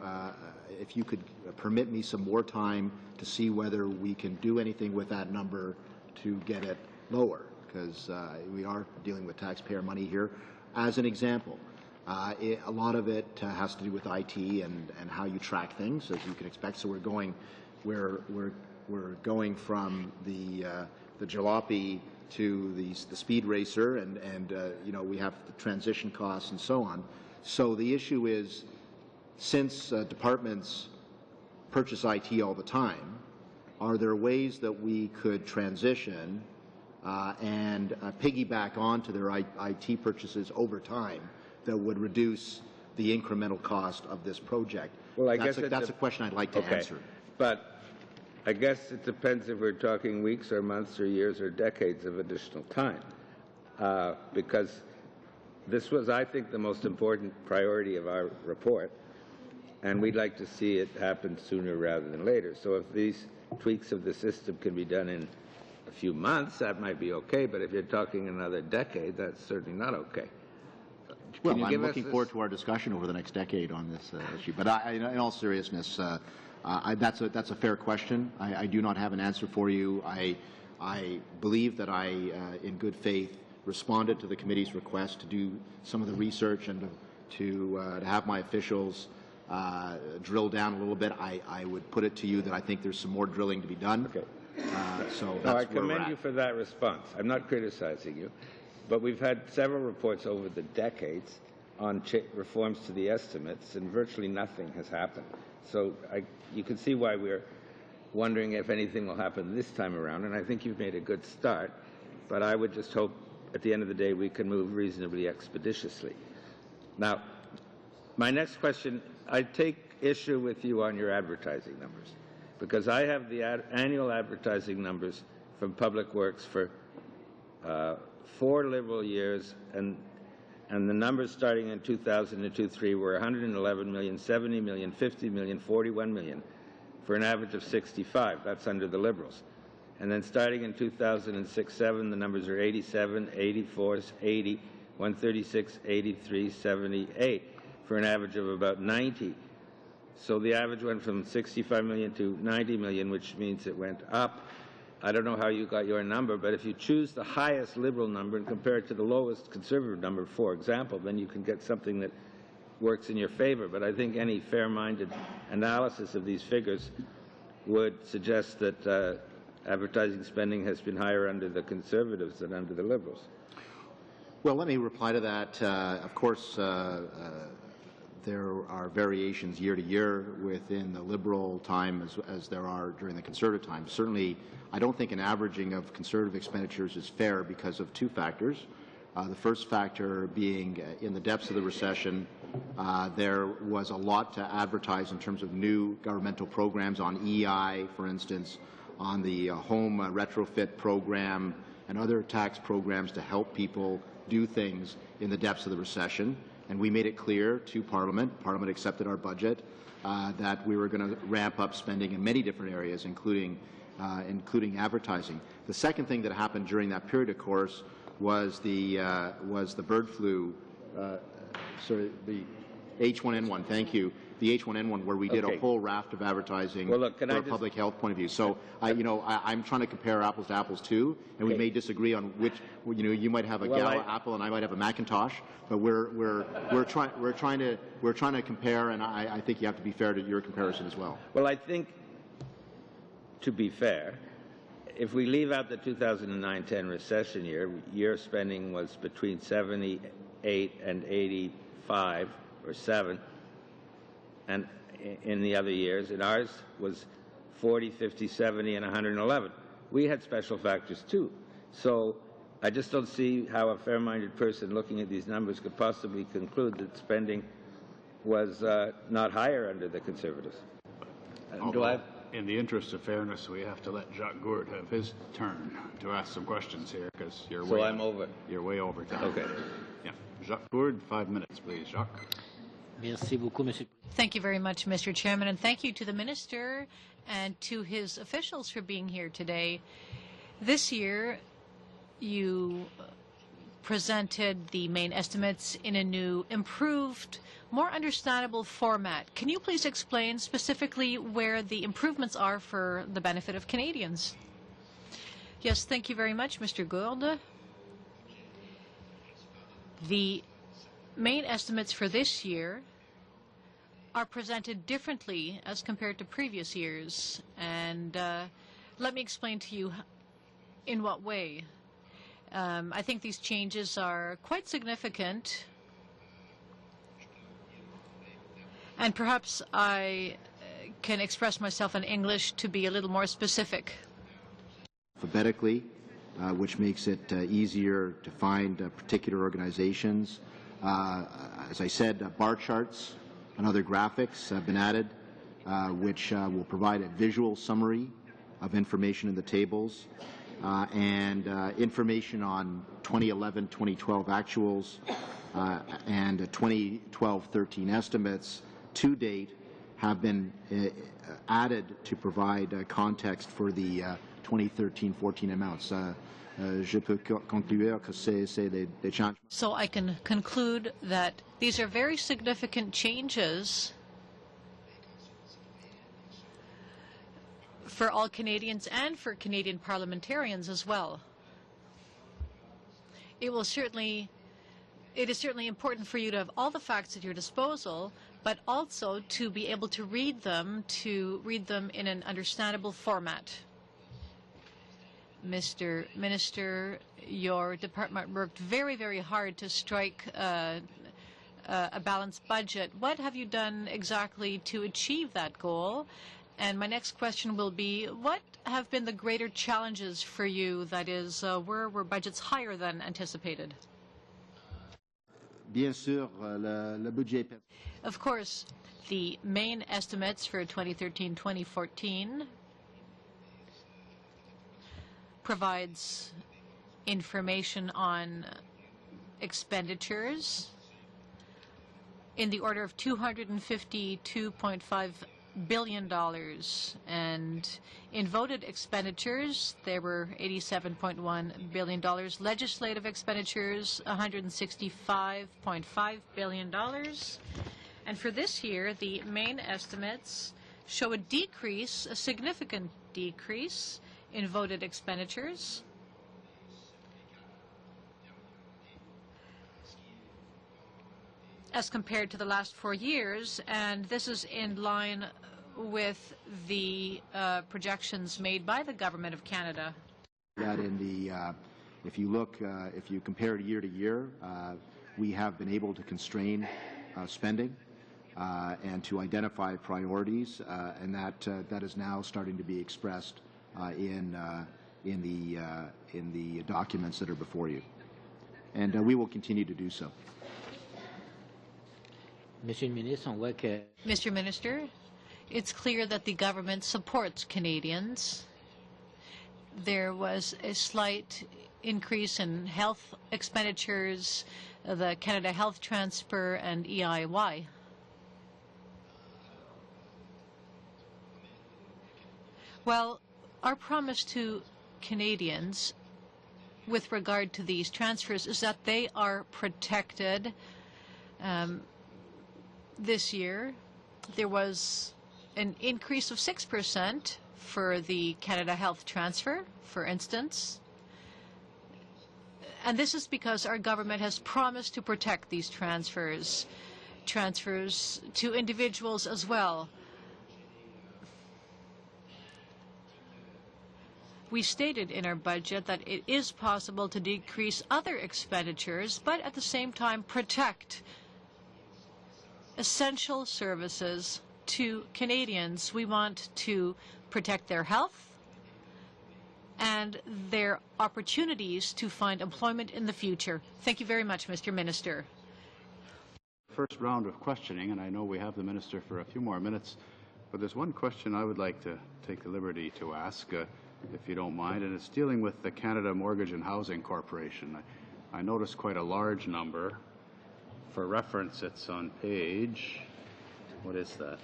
if you could permit me some more time to see whether we can do anything with that number to get it lower, because we are dealing with taxpayer money here. As an example, a lot of it has to do with IT and how you track things, as you can expect. So we're going from the jalopy to the speed racer, and you know, we have the transition costs and so on. So the issue is, since departments purchase IT all the time, are there ways that we could transition and piggyback onto their IT purchases over time that would reduce the incremental cost of this project? Well, I that's guess that's a question I'd like to answer. But I guess it depends if we're talking weeks or months or years or decades of additional time, because this was, I think, the most important priority of our report, and we'd like to see it happen sooner rather than later. So if these tweaks of the system can be done in a few months, that might be okay, but if you're talking another decade, that's certainly not okay. Well, I'm looking forward to our discussion over the next decade on this issue. But in all seriousness, that's a fair question. I do not have an answer for you. I believe that I, in good faith, responded to the committee's request to do some of the research and to have my officials drill down a little bit. I would put it to you that I think there's some more drilling to be done. Okay. So that's no, I where we're commend at. you for that response. I'm not criticizing you, but we've had several reports over the decades on reforms to the estimates, and virtually nothing has happened. So you can see why we're wondering if anything will happen this time around, and I think you've made a good start, but I would just hope at the end of the day we can move reasonably expeditiously. Now, my next question, I take issue with you on your advertising numbers, because I have the annual advertising numbers from Public Works for 4 Liberal years, and the numbers starting in 2002-03 were 111 million, 70 million, 50 million, 41 million, for an average of 65. That's under the Liberals. And then starting in 2006-07, the numbers are 87, 84, 80, 136, 83, 78, for an average of about 90. So the average went from 65 million to 90 million, which means it went up. I don't know how you got your number, but if you choose the highest Liberal number and compare it to the lowest Conservative number, for example, then you can get something that works in your favor. But I think any fair-minded analysis of these figures would suggest that advertising spending has been higher under the Conservatives than under the Liberals. Well, let me reply to that. Of course, there are variations year to year within the Liberal time as there are during the Conservative time. Certainly, I don't think an averaging of Conservative expenditures is fair because of 2 factors. The first factor being in the depths of the recession, there was a lot to advertise in terms of new governmental programs on EI, for instance, on the home retrofit program and other tax programs to help people do things in the depths of the recession. and we made it clear to Parliament, Parliament accepted our budget, that we were going to ramp up spending in many different areas, including advertising. The second thing that happened during that period, of course, was the bird flu, the H1N1. Thank you. The H1N1, where we did a whole raft of advertising from a public health point of view. So, I'm trying to compare apples to apples too, and we may disagree on which. You might have a Gala apple and I might have a Macintosh, but we're trying to compare, and I think you have to be fair to your comparison as well. Well, I think, to be fair, if we leave out the 2009-10 recession year spending was between 78 and 85 or 7. And in the other years, and ours was 40, 50, 70, and 111. We had special factors too. So I just don't see how a fair-minded person looking at these numbers could possibly conclude that spending was not higher under the Conservatives. In the interest of fairness, we have to let Jacques Gourde have his turn to ask some questions here, because you're way over time. Okay. Yeah. Jacques Gourde, 5 minutes, please. Jacques. Thank you very much, Mr. Chairman, and thank you to the Minister and to his officials for being here today. This year, you presented the main estimates in a new, improved, more understandable format. Can you please explain specifically where the improvements are for the benefit of Canadians? Yes, thank you very much, Mr. Gourde. The main estimates for this year are presented differently as compared to previous years. And let me explain to you in what way. I think these changes are quite significant. And perhaps I can express myself in English to be a little more specific. Alphabetically, which makes it easier to find particular organizations. As I said, bar charts and other graphics have been added, which will provide a visual summary of information in the tables, and information on 2011-2012 actuals and 2012-13 estimates to date have been added to provide context for the 2013-14 amounts. So I can conclude that these are very significant changes for all Canadians and for Canadian parliamentarians as well. It is certainly important for you to have all the facts at your disposal, but also to be able to read them in an understandable format. Mr. Minister, your department worked very, very hard to strike a balanced budget. What have you done exactly to achieve that goal? And my next question will be, what have been the greater challenges for you, that is, where were budgets higher than anticipated? Of course, the main estimates for 2013-2014 provides information on expenditures in the order of $252.5 billion, and in voted expenditures there were $87.1 billion, legislative expenditures $165.5 billion, and for this year the main estimates show a decrease, a significant decrease in voted expenditures. As compared to the last 4 years, and this is in line with the projections made by the Government of Canada. That in the, if you compare year to year, we have been able to constrain spending and to identify priorities, and that is now starting to be expressed in the documents that are before you, and we will continue to do so. Mr. Minister, it's clear that the government supports Canadians. There was a slight increase in health expenditures, the Canada Health Transfer and EIY. Well, our promise to Canadians with regard to these transfers is that they are protected. This year, there was an increase of 6% for the Canada Health Transfer, for instance. And this is because our government has promised to protect these transfers to individuals as well. We stated in our budget that it is possible to decrease other expenditures, but at the same time protect essential services to Canadians. We want to protect their health and their opportunities to find employment in the future. Thank you very much, Mr. Minister. First round of questioning, and I know we have the Minister for a few more minutes, but there's one question I would like to take the liberty to ask, if you don't mind, and it's dealing with the Canada Mortgage and Housing Corporation. I noticed quite a large number. For reference, it's on page, what is that?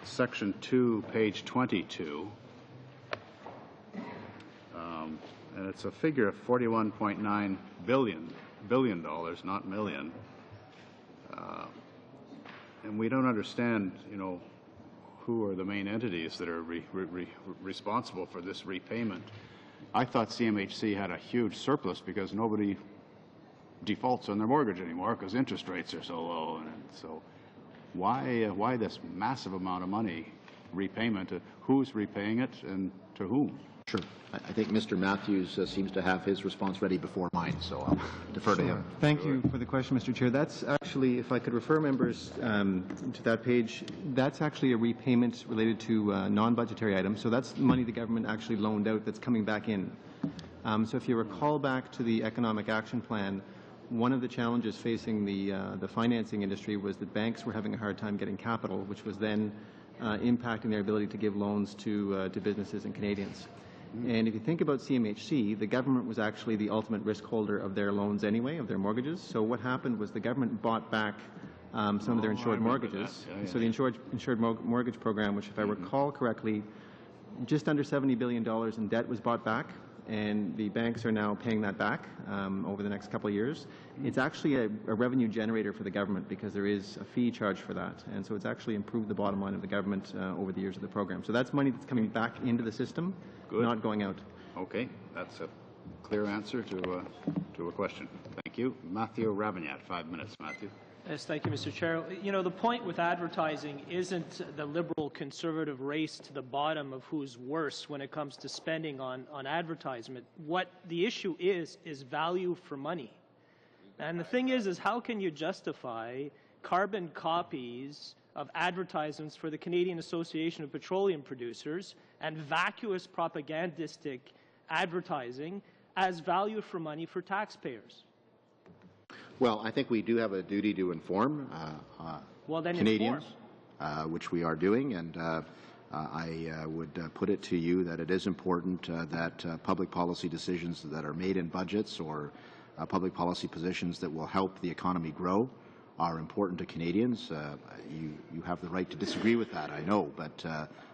Section 2, page 22. And it's a figure of $41.9 billion, not million. And we don't understand, you know, who are the main entities that are responsible for this repayment. I thought CMHC had a huge surplus because nobody defaults on their mortgage anymore because interest rates are so low. And so why this massive amount of money repayment? Who's repaying it and to whom? Sure. I think Mr. Matthews seems to have his response ready before mine, so I'll defer to him. Thank you for the question, Mr. Chair. That's actually, if I could refer members to that page, that's actually a repayment related to non-budgetary items. So that's money the government actually loaned out that's coming back in. So if you recall back to the Economic Action Plan, one of the challenges facing the financing industry was that banks were having a hard time getting capital, which was then impacting their ability to give loans to businesses and Canadians. And if you think about CMHC, the government was actually the ultimate risk holder of their loans anyway, of their mortgages. So what happened was the government bought back some of their insured mortgages. So the insured mortgage program, which if I recall correctly, just under $70 billion in debt was bought back, and the banks are now paying that back over the next couple of years. It's actually a revenue generator for the government because there is a fee charged for that, and so it's actually improved the bottom line of the government over the years of the program. So that's money that's coming back into the system, not going out. Okay, that's a clear answer to a question. Thank you. Matthew Ravignat, 5 minutes, Matthew. Yes, thank you, Mr. Chair. You know, the point with advertising isn't the Liberal-Conservative race to the bottom of who's worse when it comes to spending on advertisement. What the issue is value for money. And the thing is how can you justify carbon copies of advertisements for the Canadian Association of Petroleum Producers and vacuous propagandistic advertising as value for money for taxpayers? Well, I think we do have a duty to inform Canadians, which we are doing, and I would put it to you that it is important that public policy decisions that are made in budgets or public policy positions that will help the economy grow are important to Canadians. You have the right to disagree with that, I know, but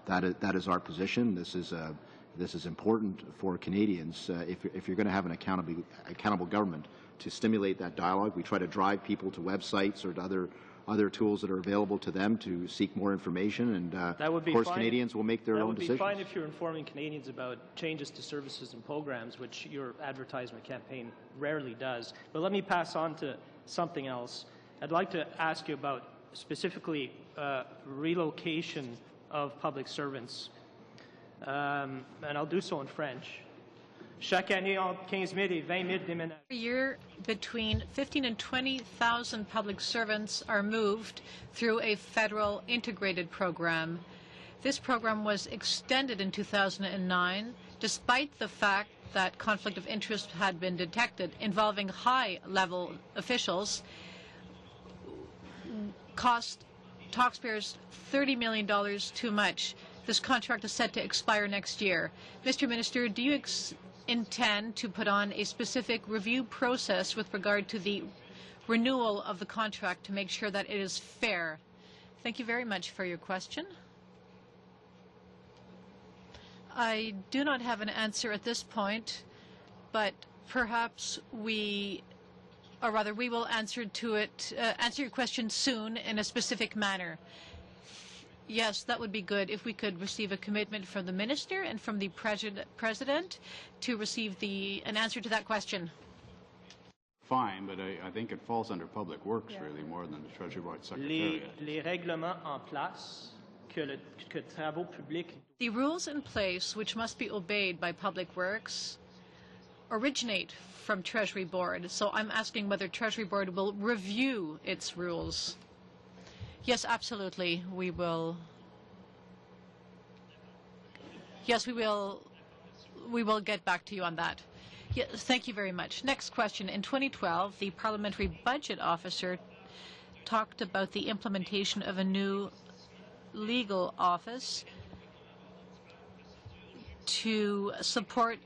that is our position. This is important for Canadians. If you're going to have an accountable government, to stimulate that dialogue, we try to drive people to websites or to other tools that are available to them to seek more information, and of course Canadians will make their own decisions. That would be fine if you're informing Canadians about changes to services and programs, which your advertisement campaign rarely does. But let me pass on to something else. I'd like to ask you about specifically relocation of public servants, and I'll do so in French. Chaque année, entre 15,000 et 20,000 déménagements. Every year, between 15,000 and 20,000 public servants are moved through a federal integrated program. This program was extended in 2009, despite the fact that conflict of interest had been detected involving high-level officials, cost taxpayers $30 million too much. This contract is set to expire next year. Mr. Minister, do you intend to put on a specific review process with regard to the renewal of the contract to make sure that it is fair. Thank you very much for your question. I do not have an answer at this point, but perhaps we will answer your question soon in a specific manner. Yes, that would be good if we could receive a commitment from the Minister and from the President to receive an answer to that question. Fine, but I think it falls under Public Works really more than the Treasury Board Secretariat. Les règlements en place que travaux publics. The rules in place which must be obeyed by Public Works originate from Treasury Board, so I'm asking whether Treasury Board will review its rules. Yes, absolutely, we will. Yes, we will get back to you on that. Yes, thank you very much. Next question. In 2012, the Parliamentary Budget Officer talked about the implementation of a new legal office to support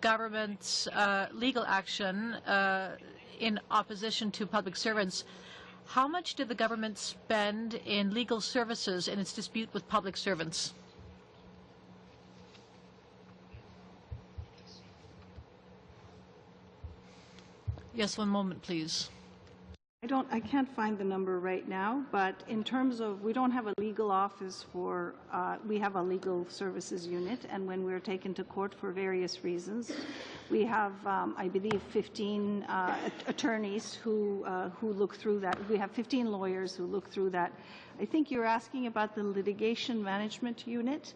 government's legal action in opposition to public servants. How much did the government spend in legal services in its dispute with public servants? Yes, one moment, please. I can't find the number right now, but in terms of, we don't have a legal office for, we have a legal services unit, and when we're taken to court for various reasons, we have, I believe, 15 attorneys who look through that. We have 15 lawyers who look through that. I think you're asking about the litigation management unit.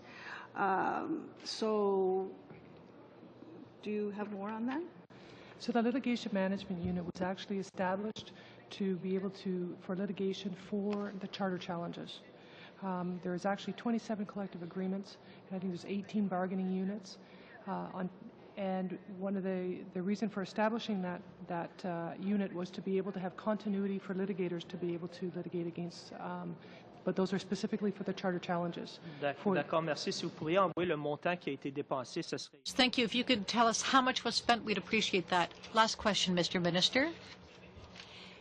So do you have more on that? So the litigation management unit was actually established to be able for litigation for the charter challenges. There is actually 27 collective agreements, and I think there's 18 bargaining units. And one of the reason for establishing that unit was to be able to have continuity for litigators to be able to litigate against, but those are specifically for the charter challenges. D'accord, merci. Si vous pourriez envoyer le montant qui a été dépensé, ce serait... Thank you. If you could tell us how much was spent, we'd appreciate that. Last question, Mr. Minister.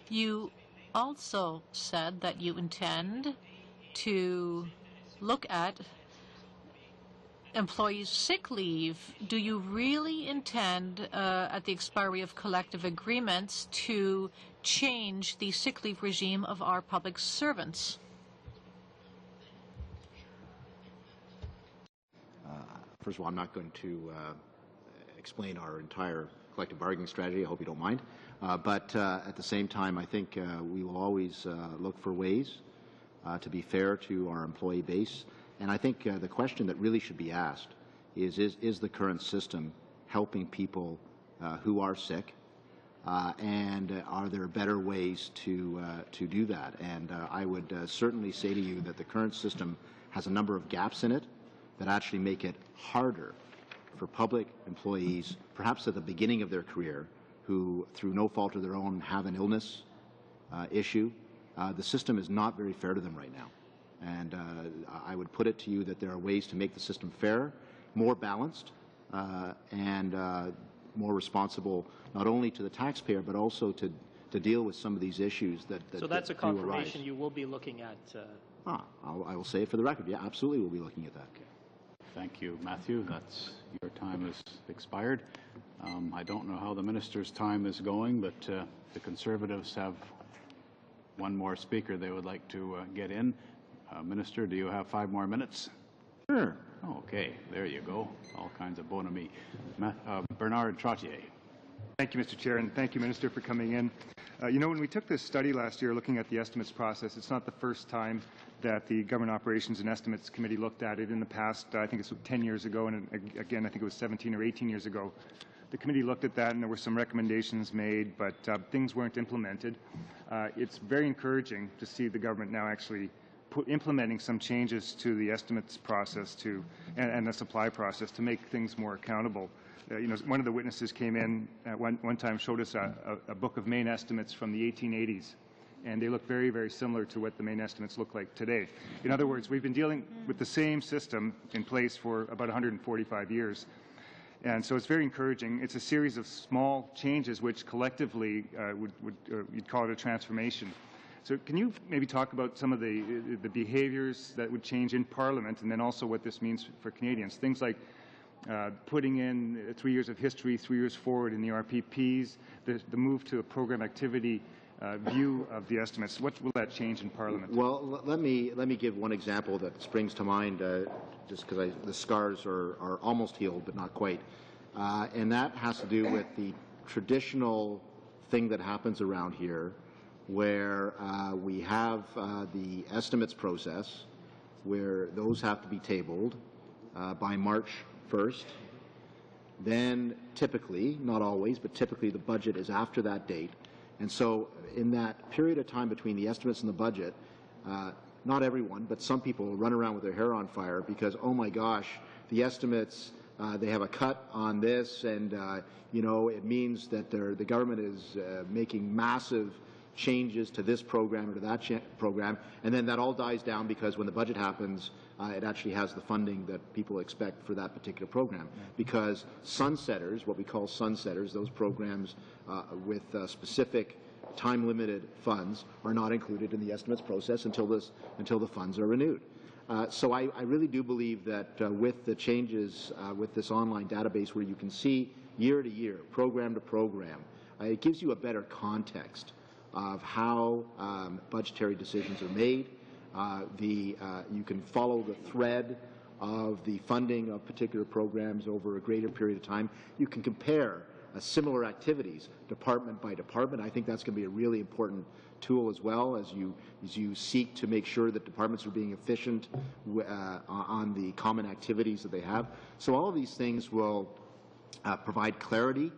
You also said that you intend to look at employees' sick leave. Do you really intend, at the expiry of collective agreements, to change the sick leave regime of our public servants? First of all, I'm not going to explain our entire collective bargaining strategy. I hope you don't mind. But at the same time, I think we will always look for ways to be fair to our employee base. And I think the question that really should be asked is the current system helping people who are sick, and are there better ways to do that? And I would certainly say to you that the current system has a number of gaps in it that actually make it harder for public employees, perhaps at the beginning of their career, who, through no fault of their own, have an illness issue. The system is not very fair to them right now. And I would put it to you that there are ways to make the system fair, more balanced, and more responsible, not only to the taxpayer, but also to deal with some of these issues that So that's a do arise. confirmation you will be looking at. I will say it for the record. Yeah, absolutely, we'll be looking at that. Okay. Thank you, Matthew. Your time has expired. I don't know how the minister's time is going, but the Conservatives have one more speaker they would like to get in. Minister, do you have 5 more minutes? Sure. Okay, there you go. All kinds of bonhomie. Bernard Trottier. Thank you, Mr. Chair, and thank you, Minister, for coming in. You know, when we took this study last year looking at the estimates process, it's not the first time that the Government Operations and Estimates Committee looked at it. In the past, I think it's 10 years ago, and again, I think it was 17 or 18 years ago. The committee looked at that, and there were some recommendations made, but things weren't implemented. It's very encouraging to see the government now actually implementing some changes to the estimates process and the supply process to make things more accountable. You know, one of the witnesses came in at one time, showed us a book of main estimates from the 1880s, and they look very, very similar to what the main estimates look like today. In other words, we've been dealing with the same system in place for about 145 years. And so it's very encouraging. It's a series of small changes which collectively you'd call it a transformation. So can you maybe talk about some of the behaviors that would change in Parliament, and then also what this means for Canadians? Things like putting in 3 years of history, 3 years forward in the RPPs, the move to a program activity view of the estimates. What will that change in Parliament? Well, let me give one example that springs to mind, just because the scars are almost healed, but not quite. And that has to do with the traditional thing that happens around here, where we have the estimates process, where those have to be tabled by March 1st. Then typically, not always, but typically the budget is after that date. And so in that period of time between the estimates and the budget, not everyone, but some people will run around with their hair on fire because, oh my gosh, the estimates, they have a cut on this, and you know, it means that the government is making massive changes to this program or to that program, and then that all dies down because when the budget happens, it actually has the funding that people expect for that particular program. Because sunsetters, what we call sunsetters, those programs with specific time-limited funds are not included in the estimates process until the funds are renewed. So I really do believe that with the changes with this online database where you can see year to year, program to program, it gives you a better context of how budgetary decisions are made. You can follow the thread of the funding of particular programs over a greater period of time. You can compare similar activities department by department. I think that's going to be a really important tool as well as you seek to make sure that departments are being efficient on the common activities that they have. So all of these things will provide clarity,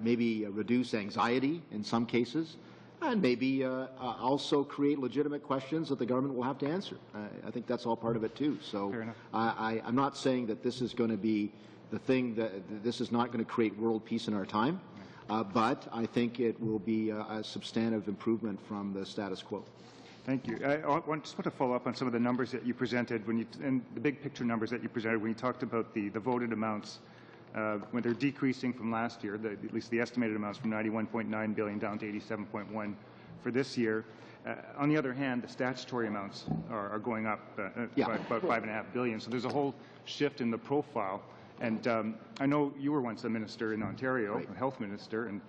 maybe reduce anxiety in some cases, and maybe also create legitimate questions that the government will have to answer. I think that's all part of it too. So I'm not saying that this is going to be the thing that this is not going to create world peace in our time, but I think it will be a substantive improvement from the status quo. Thank you. I just want to follow up on some of the numbers that you presented and the big picture numbers that you presented when you talked about the voted amounts. When they're decreasing from last year, at least the estimated amounts from 91.9 billion down to 87.1 for this year. On the other hand, the statutory amounts are going up by about $5.5 billion. So there's a whole shift in the profile. And I know you were once a minister in Ontario, a health minister, and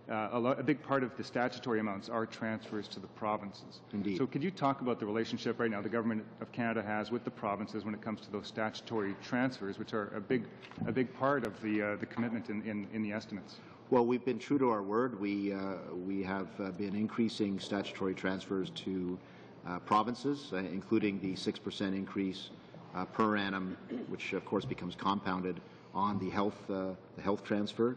a big part of the statutory amounts are transfers to the provinces. Indeed. So could you talk about the relationship right now the Government of Canada has with the provinces when it comes to those statutory transfers, which are a big part of the commitment in the estimates? Well, we've been true to our word. We have been increasing statutory transfers to provinces, including the 6% increase per annum, which of course becomes compounded on the health transfer.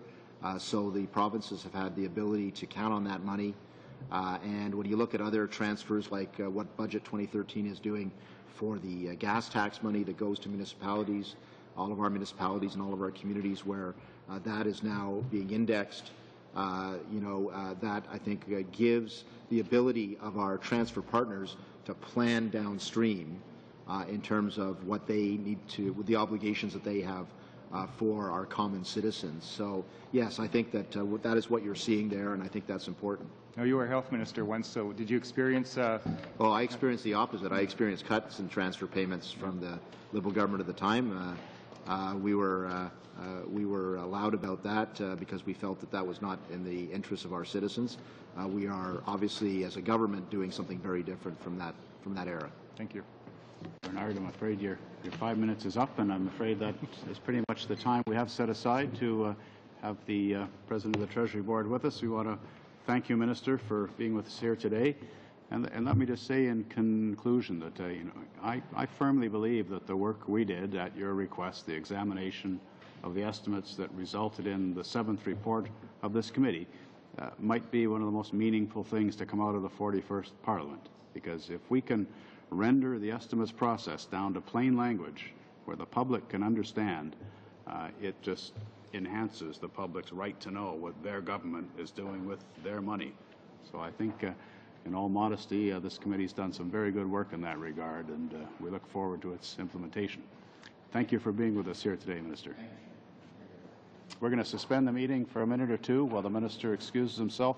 So the provinces have had the ability to count on that money. And when you look at other transfers, like what Budget 2013 is doing for the gas tax money that goes to municipalities, all of our municipalities and all of our communities where that is now being indexed, that I think gives the ability of our transfer partners to plan downstream in terms of what they need to, with the obligations that they have for our common citizens. So yes, I think that that is what you're seeing there, and I think that's important. Now, you were a health minister once, so did you experience... Well, I experienced the opposite. I experienced cuts in transfer payments from the Liberal government at the time. We were loud about that because we felt that that was not in the interest of our citizens. We are obviously, as a government, doing something very different from that era. Thank you. Bernard, I'm afraid your 5 minutes is up, and I'm afraid that is pretty much the time we have set aside to have the President of the Treasury Board with us. We want to thank you, Minister, for being with us here today. And let me just say in conclusion that I firmly believe that the work we did at your request, the examination of the estimates that resulted in the 7th report of this committee, might be one of the most meaningful things to come out of the 41st Parliament. Because if we can render the estimates process down to plain language where the public can understand, it just enhances the public's right to know what their government is doing with their money. So I think, in all modesty, this committee has done some very good work in that regard, and we look forward to its implementation. Thank you for being with us here today, Minister. we're going to suspend the meeting for a minute or two while the minister excuses himself,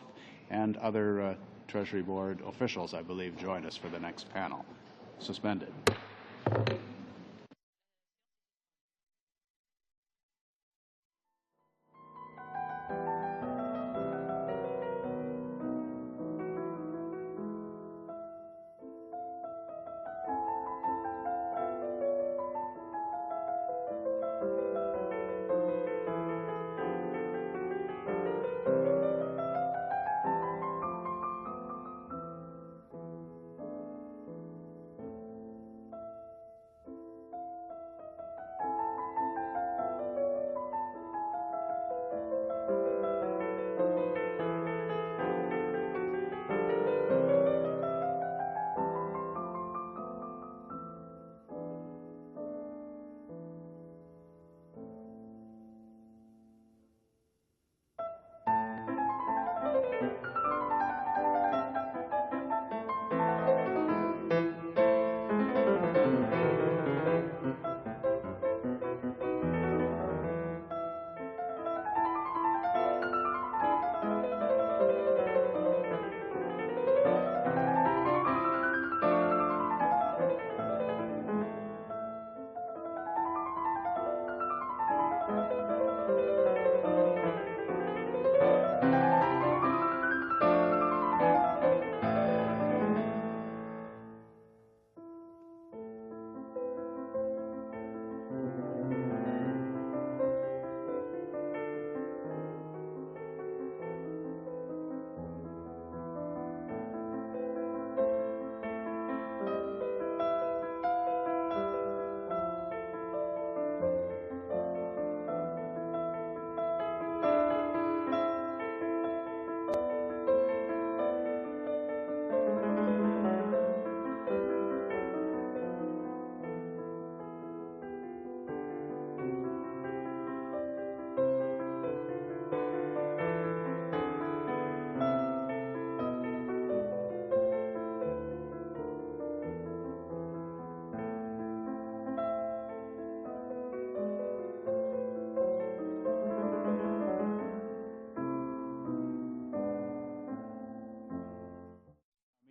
and other Treasury Board officials, I believe, join us for the next panel. Suspended.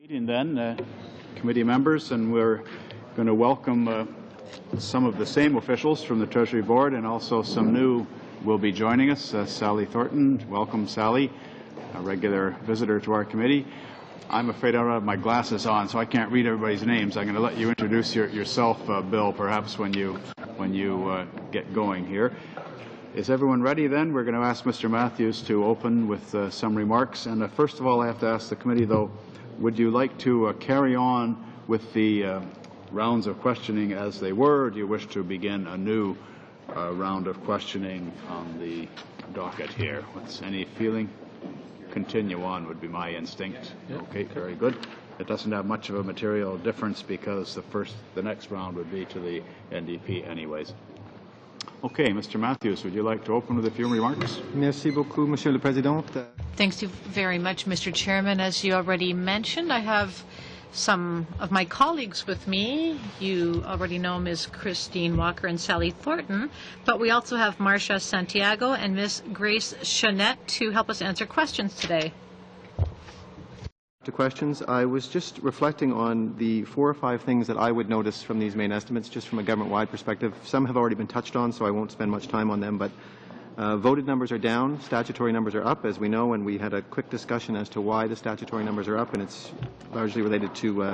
Meeting then, committee members, and we're going to welcome some of the same officials from the Treasury Board, and also some new will be joining us. Sally Thornton, welcome Sally, a regular visitor to our committee. I'm afraid I don't have my glasses on, so I can't read everybody's names. I'm going to let you introduce yourself, Bill, perhaps when you get going here. Is everyone ready then? We're going to ask Mr. Matthews to open with some remarks. And first of all, I have to ask the committee, though, would you like to carry on with the rounds of questioning as they were, or do you wish to begin a new round of questioning on the docket here? What's any feeling? Continue on would be my instinct. Okay, very good. It doesn't have much of a material difference because the next round would be to the NDP anyways. Okay, Mr. Matthews, would you like to open with a few remarks? Merci beaucoup, Monsieur le Président. Thanks very much, Mr. Chairman. As you already mentioned, I have some of my colleagues with me. You already know Ms. Christine Walker and Sally Thornton, but we also have Marcia Santiago and Ms. Grace Chanette to help us answer questions today. To questions, I was just reflecting on the 4 or 5 things that I would notice from these main estimates, just from a government-wide perspective. Some have already been touched on, so I won't spend much time on them, but voted numbers are down, statutory numbers are up, as we know, and we had a quick discussion as to why the statutory numbers are up, and it's largely related to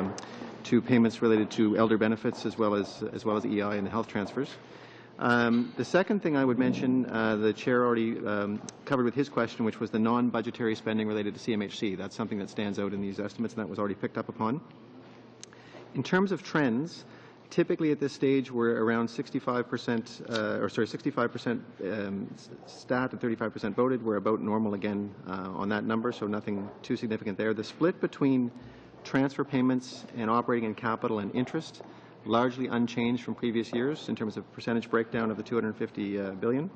payments related to elder benefits as well as EI and the health transfers. The second thing I would mention, the Chair already covered with his question, which was the non-budgetary spending related to CMHC. That's something that stands out in these estimates, and that was already picked up upon. In terms of trends, typically at this stage we're around 65%, 65% stat and 35% voted. We're about normal again on that number, so nothing too significant there. The split between transfer payments and operating and capital and interest, largely unchanged from previous years in terms of percentage breakdown of the $250 billion.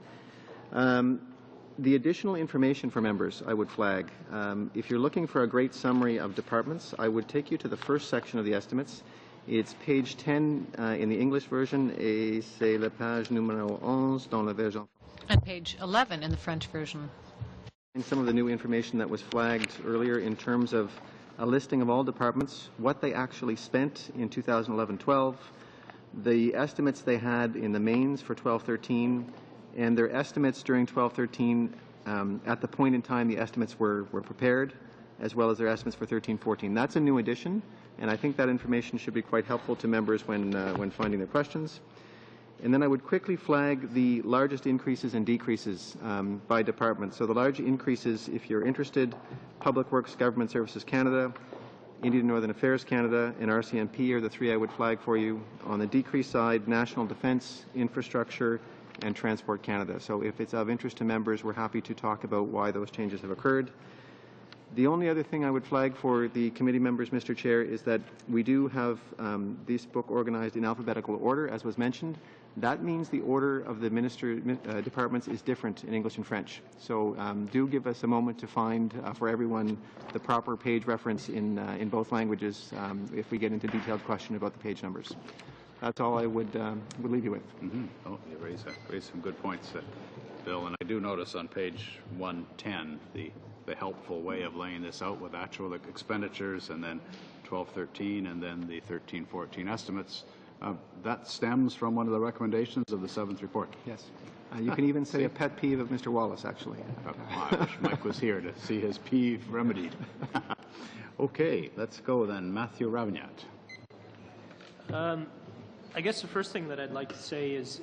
The additional information for members I would flag. If you're looking for a great summary of departments, I would take you to the first section of the estimates. It's page 10 in the English version, et c'est la page numéro 11 dans la version And page 11 in the French version. And some of the new information that was flagged earlier in terms of a listing of all departments, what they actually spent in 2011-12, the estimates they had in the mains for 12-13, and their estimates during 12-13 at the point in time the estimates were prepared, as well as their estimates for 13-14. That's a new addition, and I think that information should be quite helpful to members when finding their questions. And then I would quickly flag the largest increases and decreases by department. So the large increases, if you're interested, Public Works, Government Services Canada, Indian Northern Affairs Canada, and RCMP are the three I would flag for you. On the decrease side, National Defence, Infrastructure, and Transport Canada. So if it's of interest to members, we're happy to talk about why those changes have occurred. The only other thing I would flag for the committee members, Mr. Chair, is that we do have this book organized in alphabetical order, as was mentioned. That means the order of the departments is different in English and French. So do give us a moment to find for everyone the proper page reference in both languages if we get into detailed question about the page numbers. That's all I would leave you with. Mm-hmm. Oh, you raised some good points, Bill. And I do notice on page 110 the helpful way of laying this out with actual expenditures and then 12-13 and then the 13-14 estimates. That stems from one of the recommendations of the 7th report. Yes. You can even say a pet peeve of Mr. Wallace, actually. I wish Mike was here to see his peeve remedied. Okay, let's go then. Matthew Ravignat. I guess the first thing that I'd like to say is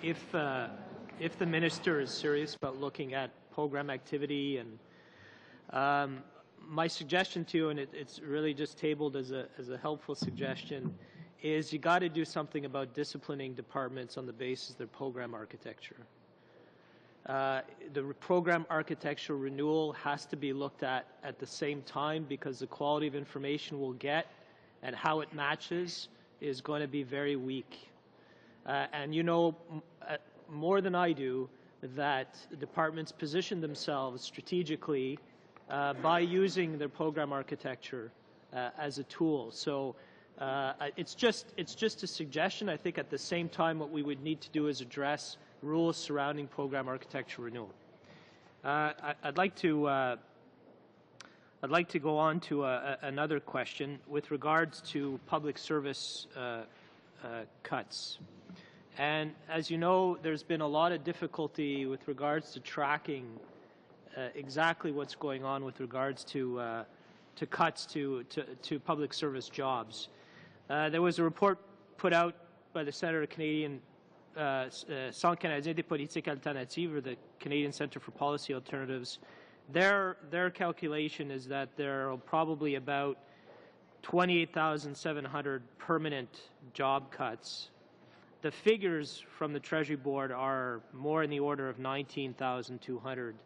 if the minister is serious about looking at program activity, and my suggestion to you, and it's really just tabled as a helpful suggestion, is you got to do something about disciplining departments on the basis of their program architecture. The program architecture renewal has to be looked at the same time, because the quality of information we'll get and how it matches is going to be very weak. And you know more than I do that departments position themselves strategically by using their program architecture as a tool. So it's just a suggestion. I think at the same time what we would need to do is address rules surrounding program architecture renewal. I'd like to go on to another question with regards to public service cuts. And as you know, there's been a lot of difficulty with regards to tracking exactly what's going on with regards to cuts to public service jobs. There was a report put out by the Centre of Canadian Centre Canadien des Politiques Alternatives, or the Canadian Centre for Policy Alternatives. Their calculation is that there are probably about 28,700 permanent job cuts. The figures from the Treasury Board are more in the order of 19,200.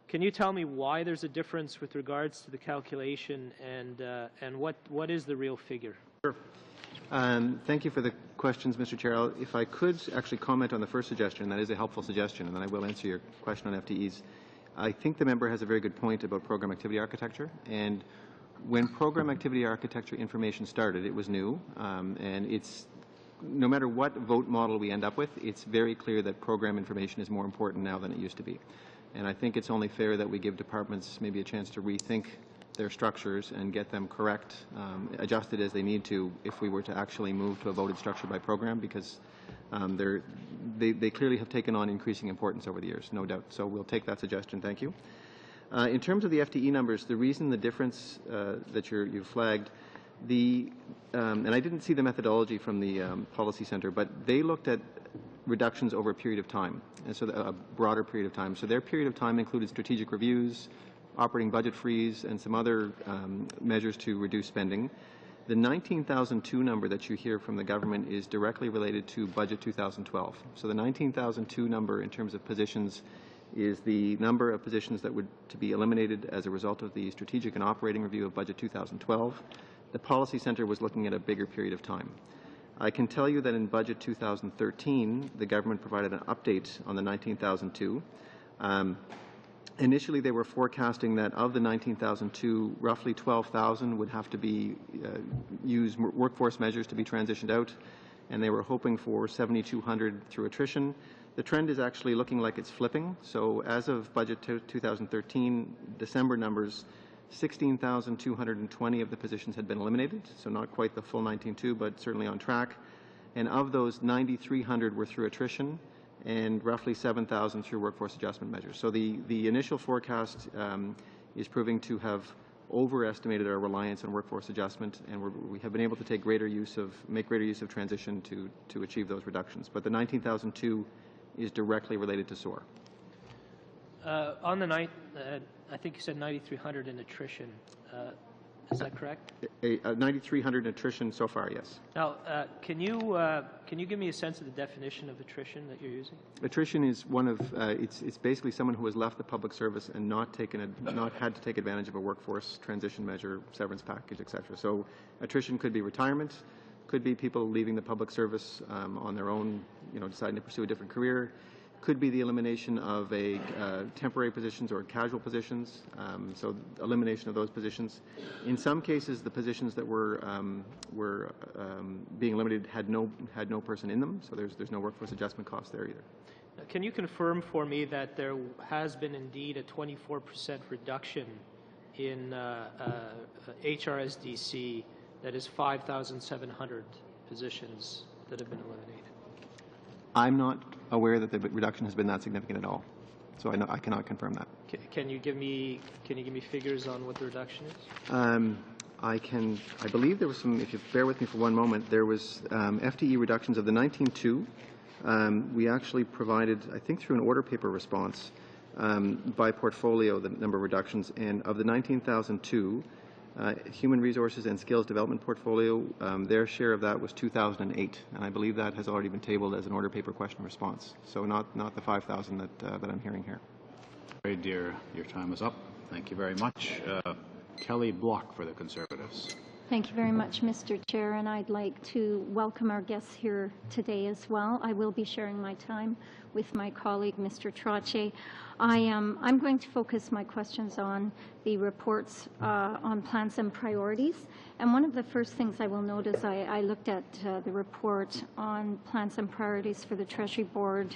Can you tell me why there's a difference with regards to the calculation, and what is the real figure? Sure. Thank you for the questions, Mr. Chair. If I could actually comment on the first suggestion, that is a helpful suggestion, and then I will answer your question on FTEs. I think the member has a very good point about program activity architecture, and when program activity architecture information started, it was new, and it's no matter what vote model we end up with, it's very clear that program information is more important now than it used to be. And I think it's only fair that we give departments maybe a chance to rethink their structures and get them correct, adjusted as they need to, if we were to actually move to a voted structure by program, because they clearly have taken on increasing importance over the years, no doubt. So we'll take that suggestion. Thank you. In terms of the FTE numbers, the reason the difference that you've flagged, and I didn't see the methodology from the Policy Centre, but they looked at reductions over a period of time, and so a broader period of time. So their period of time included strategic reviews, operating budget freeze, and some other measures to reduce spending. The 19,002 number that you hear from the government is directly related to Budget 2012. So the 19,002 number in terms of positions is the number of positions that would to be eliminated as a result of the strategic and operating review of Budget 2012. The Policy Centre was looking at a bigger period of time. I can tell you that in Budget 2013, the government provided an update on the 19,002. Initially, they were forecasting that of the 19,002, roughly 12,000 would have to be use workforce measures to be transitioned out, and they were hoping for 7,200 through attrition. The trend is actually looking like it's flipping. So as of budget 2013, December numbers, 16,220 of the positions had been eliminated, so not quite the full 19.2, but certainly on track. And of those, 9,300 were through attrition, and roughly 7,000 through workforce adjustment measures. So the initial forecast is proving to have overestimated our reliance on workforce adjustment, and we have been able to make greater use of transition to achieve those reductions. But the 19,002 is directly related to SOAR. On the night, I think you said 9,300 in attrition. Is that correct? 9,300 attrition so far, yes. Now, can you give me a sense of the definition of attrition that you're using? Attrition is one of it's basically someone who has left the public service and not had to take advantage of a workforce transition measure, severance package, etc. So attrition could be retirement, could be people leaving the public service on their own, deciding to pursue a different career. Could be the elimination of temporary positions or casual positions, so elimination of those positions. In some cases, the positions that were being eliminated had no person in them, so there's no workforce adjustment cost there either. Can you confirm for me that there has been indeed a 24% reduction in HRSDC, that is 5,700 positions that have been eliminated? I'm not aware that the reduction has been that significant at all, so I cannot confirm that. Can you give me figures on what the reduction is? I believe there was some. If you bear with me for one moment, there was FTE reductions of the 19.2. We actually provided, I think, through an order paper response by portfolio the number of reductions, and of the 19,002. Human Resources and Skills Development portfolio, their share of that was 2008, and I believe that has already been tabled as an order paper question response. So not the 5,000 that I'm hearing here. Very dear, your time is up. Thank you very much. Kelly Block for the Conservatives. Thank you very much, Mr. Chair, and I'd like to welcome our guests here today as well. I will be sharing my time with my colleague, Mr. Trottier. I'm going to focus my questions on the reports on plans and priorities. And one of the first things I will note as I looked at the report on plans and priorities for the Treasury Board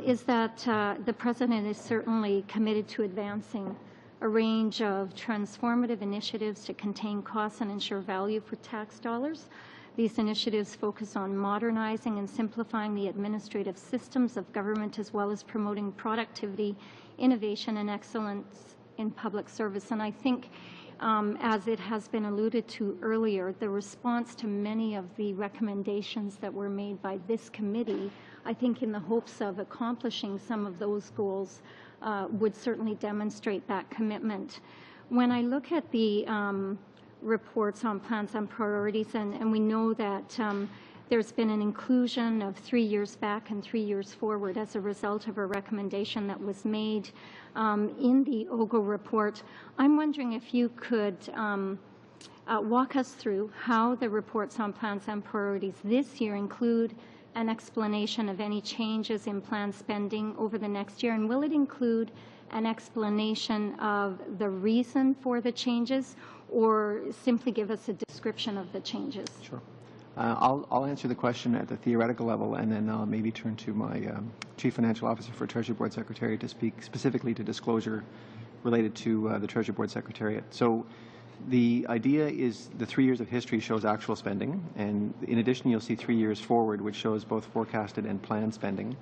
is that the President is certainly committed to advancing a range of transformative initiatives to contain costs and ensure value for tax dollars. These initiatives focus on modernizing and simplifying the administrative systems of government, as well as promoting productivity, innovation, and excellence in public service. And I think, as it has been alluded to earlier, the response to many of the recommendations that were made by this committee, I think in the hopes of accomplishing some of those goals, would certainly demonstrate that commitment. When I look at the reports on plans and priorities, and we know that there's been an inclusion of 3 years back and 3 years forward as a result of a recommendation that was made in the OGGO report. I'm wondering if you could walk us through how the reports on plans and priorities this year include an explanation of any changes in planned spending over the next year, and will it include an explanation of the reason for the changes, or simply give us a description of the changes? Sure. I'll answer the question at the theoretical level, and then I'll maybe turn to my Chief Financial Officer for Treasury Board Secretary to speak specifically to disclosure related to the Treasury Board Secretariat. So the idea is the 3 years of history shows actual spending, and in addition you'll see 3 years forward, which shows both forecasted and planned spending.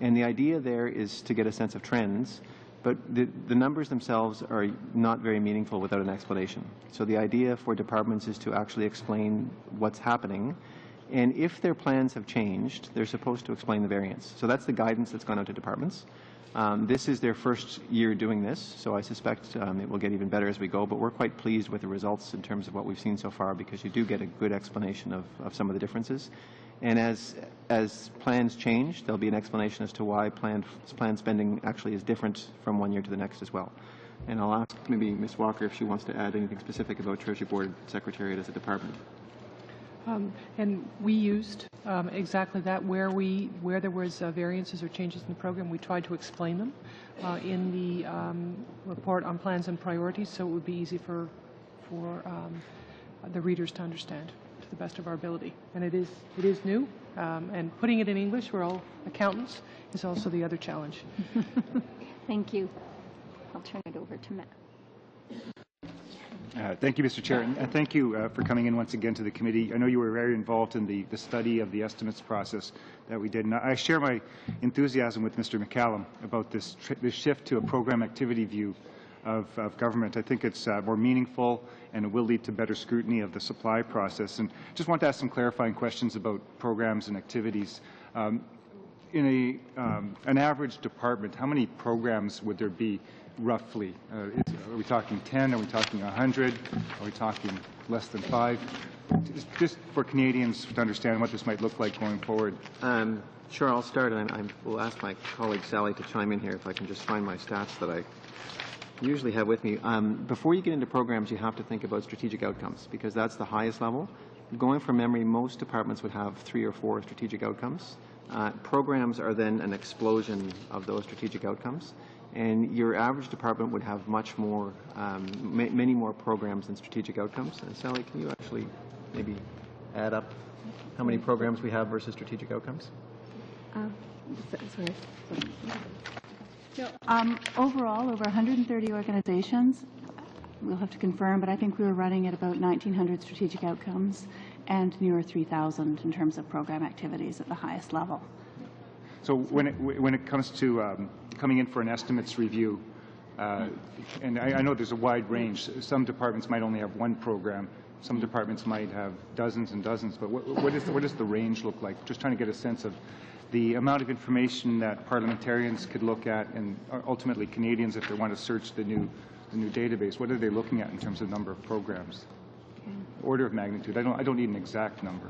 And the idea there is to get a sense of trends, but the numbers themselves are not very meaningful without an explanation. So the idea for departments is to actually explain what's happening, and if their plans have changed, they're supposed to explain the variance. So that's the guidance that's gone out to departments. This is their first year doing this, so I suspect it will get even better as we go, but we're quite pleased with the results in terms of what we've seen so far, because you do get a good explanation of some of the differences. And as plans change, there'll be an explanation as to why planned spending actually is different from one year to the next as well. And I'll ask maybe Ms. Walker if she wants to add anything specific about Treasury Board Secretariat as a department. And we used exactly that. Where there was variances or changes in the program, we tried to explain them in the report on plans and priorities, so it would be easy for the readers to understand, to the best of our ability. And it is new, and putting it in English, we're all accountants, is also the other challenge. Thank you. I'll turn it over to Matt. Thank you, Mr. Chair, and thank you for coming in once again to the committee. I know you were very involved in the study of the estimates process that we did, and I share my enthusiasm with Mr. McCallum about this shift to a program activity view of government. I think it's more meaningful, and it will lead to better scrutiny of the supply process. And just want to ask some clarifying questions about programs and activities. In an average department, how many programs would there be roughly? Are we talking 10? Are we talking 100? Are we talking less than 5? Just for Canadians to understand what this might look like going forward. Sure, I'll start, and I will ask my colleague Sally to chime in here if I can just find my stats that I usually have with me. Before you get into programs, you have to think about strategic outcomes, because that's the highest level. Going from memory, most departments would have 3 or 4 strategic outcomes. Programs are then an explosion of those strategic outcomes, and your average department would have much more, many more programs than strategic outcomes. And Sally, can you actually maybe add up how many programs we have versus strategic outcomes? Overall, over 130 organizations. We'll have to confirm, but I think we were running at about 1,900 strategic outcomes and near 3,000 in terms of program activities at the highest level. So when it comes to coming in for an estimates review, and I know there's a wide range. Some departments might only have 1 program. Some departments might have dozens and dozens. But what does the range look like? Just trying to get a sense of the amount of information that parliamentarians could look at, and ultimately Canadians, if they want to search the new database. What are they looking at in terms of number of programs? Order of magnitude. I don't need an exact number.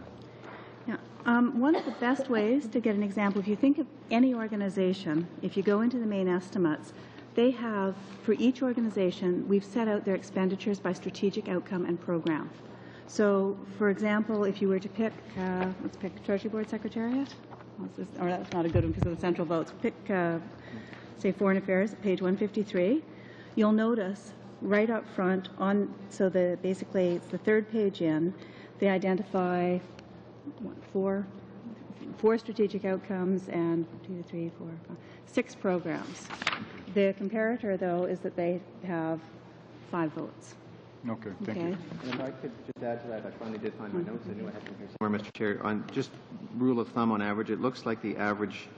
Yeah. One of the best ways to get an example, if you think of any organization, if you go into the main estimates, they have, for each organization, we've set out their expenditures by strategic outcome and program. So, for example, if you were to pick, let's pick Treasury Board Secretariat. Or that's not a good one because of the central votes. Pick, say, Foreign Affairs, page 153. You'll notice right up front on, so basically it's the 3rd page in, they identify 4 strategic outcomes and 2, 3, 4, 5, 6 programs. The comparator, though, is that they have 5 votes. Okay, thank you. And if I could just add to that, I finally did find my notes. I knew I had them here somewhere, Mr. Chair. On just rule of thumb on average, it looks like the average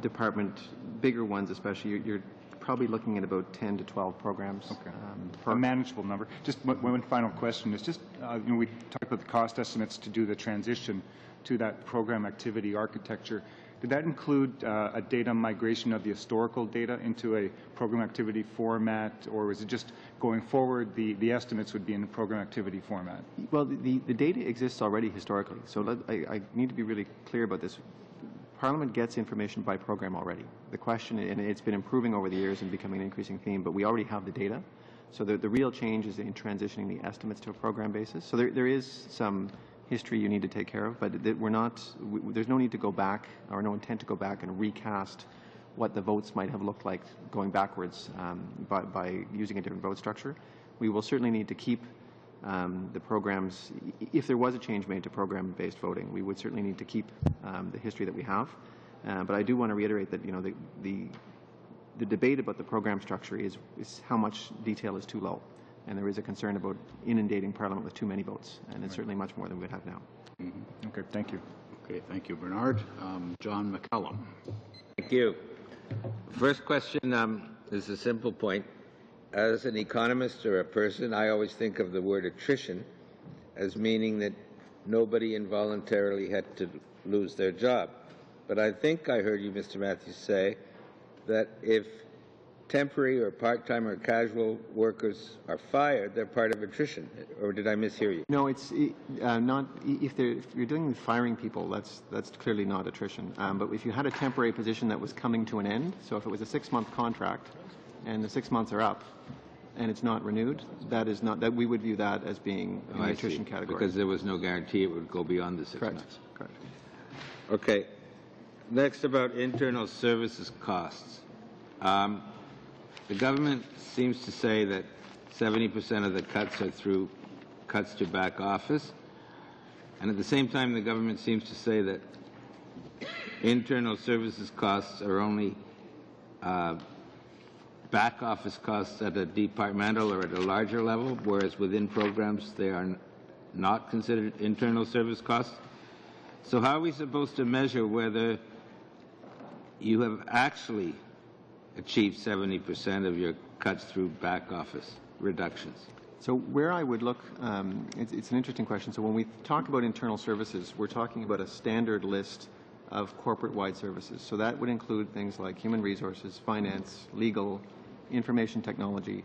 department, bigger ones especially, you're probably looking at about 10 to 12 programs. Okay. A manageable number. Just one final question is just, we talked about the cost estimates to do the transition to that program activity architecture. Did that include a data migration of the historical data into a program activity format, or was it just going forward, the estimates would be in a program activity format? Well, the data exists already historically, so I need to be really clear about this. Parliament gets information by program already. The question, and it's been improving over the years and becoming an increasing theme, but we already have the data. So the real change is in transitioning the estimates to a program basis. So there is some history you need to take care of, but there's no need to go back, or no intent to go back and recast what the votes might have looked like going backwards by using a different vote structure. We will certainly need to keep the programs. If there was a change made to program-based voting, we would certainly need to keep the history that we have. But I do want to reiterate that the debate about the program structure is how much detail is too low. And there is a concern about inundating Parliament with too many votes, and it's certainly much more than we have now. Mm-hmm. Okay, thank you. Okay, thank you, Bernard. John McCallum. Thank you. First question is a simple point. As an economist or a person, I always think of the word attrition as meaning that nobody involuntarily had to lose their job. But I think I heard you, Mr. Matthews, say that if temporary or part-time or casual workers are fired, they're part of attrition. Or did I mishear you? No, it's not. If you're dealing with firing people, that's clearly not attrition. But if you had a temporary position that was coming to an end, so if it was a 6-month contract and the 6 months are up and it's not renewed, that we would view that as being in the attrition category. Because there was no guarantee it would go beyond the 6 Correct. months. Correct. Okay. Next, about internal services costs. The government seems to say that 70% of the cuts are through cuts to back office. And at the same time, the government seems to say that internal services costs are only back office costs at a departmental or at a larger level, whereas within programs they are not considered internal service costs. So how are we supposed to measure whether you have actually achieved 70% of your cuts through back office reductions? So where I would look, it's an interesting question. So when we talk about internal services, we're talking about a standard list of corporate-wide services. So that would include things like human resources, finance, legal, information technology,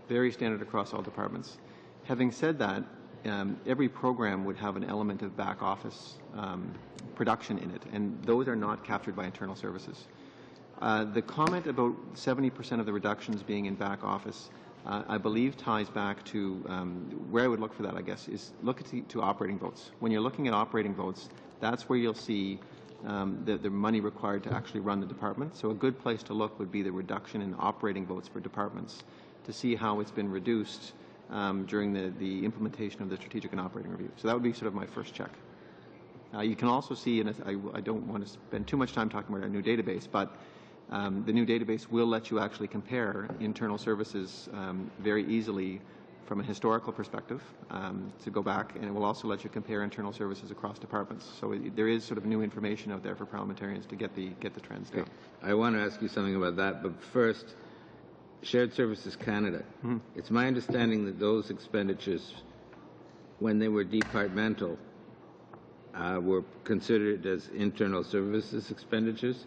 very standard across all departments. Having said that, every program would have an element of back office production in it, and those are not captured by internal services. The comment about 70% of the reductions being in back office, I believe ties back to where I would look for that, I guess, is look to operating votes. When you're looking at operating votes, that's where you'll see the money required to actually run the department. So a good place to look would be the reduction in operating votes for departments to see how it's been reduced during the implementation of the strategic and operating review. So that would be sort of my first check. You can also see, and I don't want to spend too much time talking about our new database, but the new database will let you actually compare internal services very easily from a historical perspective to go back, and it will also let you compare internal services across departments. So there is sort of new information out there for parliamentarians to get the trends down. I want to ask you something about that, but first, Shared Services Canada. Mm-hmm. It's my understanding that those expenditures, when they were departmental, were considered as internal services expenditures.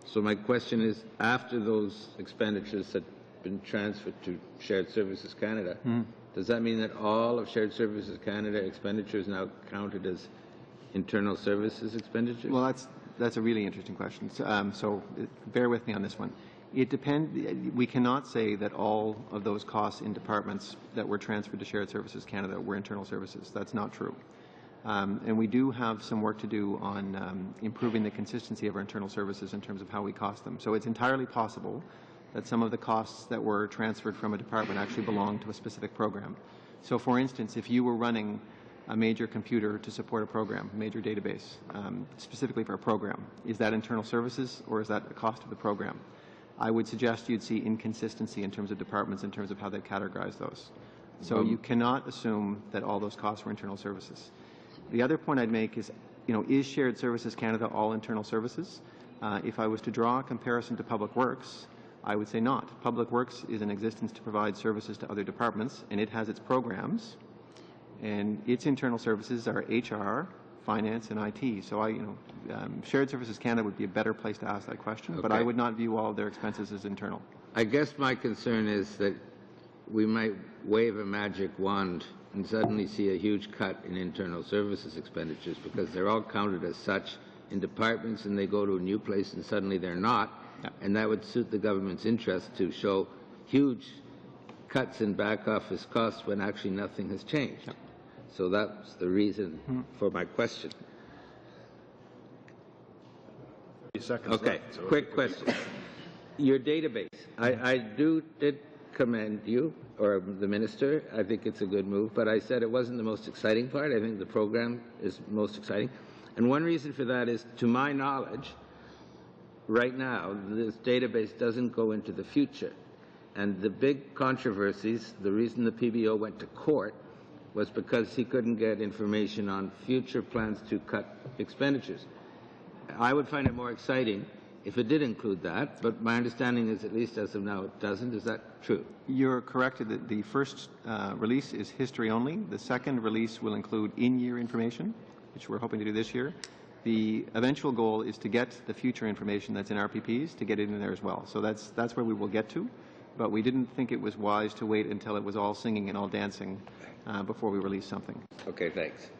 So my question is, after those expenditures had been transferred to Shared Services Canada, does that mean that all of Shared Services Canada expenditures now counted as internal services expenditures? Well, that's a really interesting question. So bear with me on this one. It depends. We cannot say that all of those costs in departments that were transferred to Shared Services Canada were internal services. That's not true. And we do have some work to do on improving the consistency of our internal services in terms of how we cost them. So it's entirely possible that some of the costs that were transferred from a department actually belong to a specific program. So for instance, if you were running a major computer to support a program, a major database, specifically for a program, is that internal services or is that the cost of the program? I would suggest you'd see inconsistency in terms of departments in terms of how they categorize those. So you cannot assume that all those costs were internal services. The other point I'd make is, is Shared Services Canada all internal services? If I was to draw a comparison to Public Works, I would say not. Public Works is in existence to provide services to other departments, and it has its programs, and its internal services are HR, finance, and IT. So Shared Services Canada would be a better place to ask that question, but I would not view all of their expenses as internal. I guess my concern is that we might wave a magic wand and suddenly see a huge cut in internal services expenditures because they're all counted as such in departments and they go to a new place and suddenly they're not. Yeah. And that would suit the government's interest to show huge cuts in back office costs when actually nothing has changed. Yeah. So that's the reason for my question. Okay, so quick question. Your database, I did commend you, or the minister. I think it's a good move, but I said it wasn't the most exciting part. I think the program is most exciting. And one reason for that is, to my knowledge, right now, this database doesn't go into the future. And the big controversies, the reason the PBO went to court was because he couldn't get information on future plans to cut expenditures. I would find it more exciting if it did include that, but my understanding is, at least as of now, it doesn't. Is that true? You're correct that the first release is history only. The second release will include in-year information, which we're hoping to do this year. The eventual goal is to get the future information that's in RPPs, to get it in there as well. So that's where we will get to, but we didn't think it was wise to wait until it was all singing and all dancing before we release something. Okay, thanks.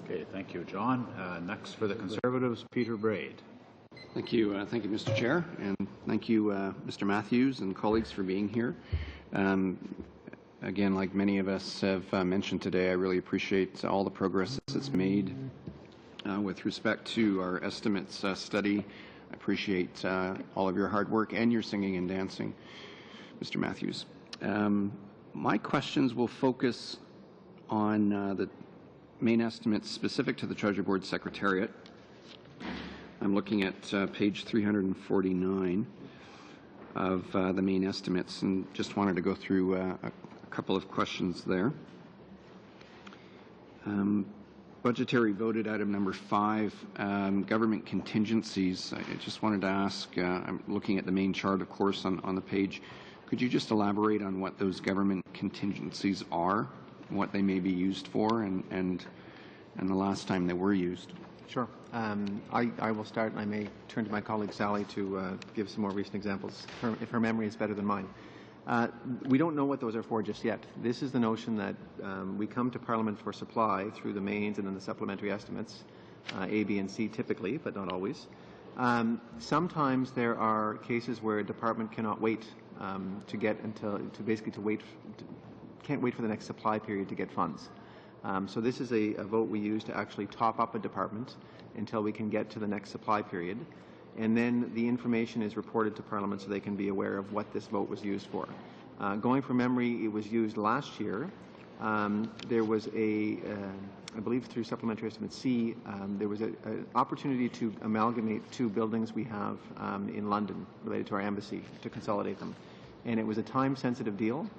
Okay, thank you, John. Next for the Conservatives, Peter Braid. Thank you, Mr. Chair, and thank you, Mr. Matthews and colleagues for being here. Again, like many of us have mentioned today, I really appreciate all the progress that's made with respect to our estimates study. I appreciate all of your hard work and your singing and dancing, Mr. Matthews. My questions will focus on main estimates specific to the Treasury Board Secretariat. I'm looking at page 349 of the main estimates, and just wanted to go through a couple of questions there. Budgetary voted item number 5, government contingencies. I just wanted to ask, I'm looking at the main chart, of course, on the page. Could you just elaborate on what those government contingencies are, what they may be used for, and the last time they were used? Sure. I will start, and I may turn to my colleague Sally to give some more recent examples, if her memory is better than mine. We don't know what those are for just yet. This is the notion that we come to Parliament for supply through the mains and then the supplementary estimates, A, B, and C typically, but not always. Sometimes there are cases where a department cannot wait can't wait for the next supply period to get funds. So this is a vote we use to actually top up a department until we can get to the next supply period. And then the information is reported to Parliament so they can be aware of what this vote was used for. Going from memory, it was used last year. There was I believe through Supplementary Estimate C, there was an opportunity to amalgamate 2 buildings we have in London related to our embassy to consolidate them. And it was a time-sensitive deal.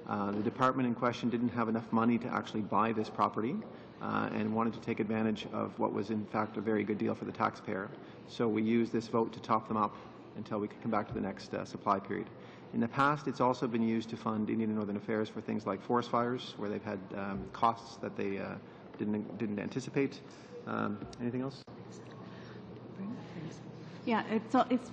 The department in question didn't have enough money to actually buy this property and wanted to take advantage of what was in fact a very good deal for the taxpayer. So we used this vote to top them up until we could come back to the next supply period. In the past, it's also been used to fund Indian and Northern Affairs for things like forest fires, where they've had costs that they didn't anticipate. Anything else? Yeah,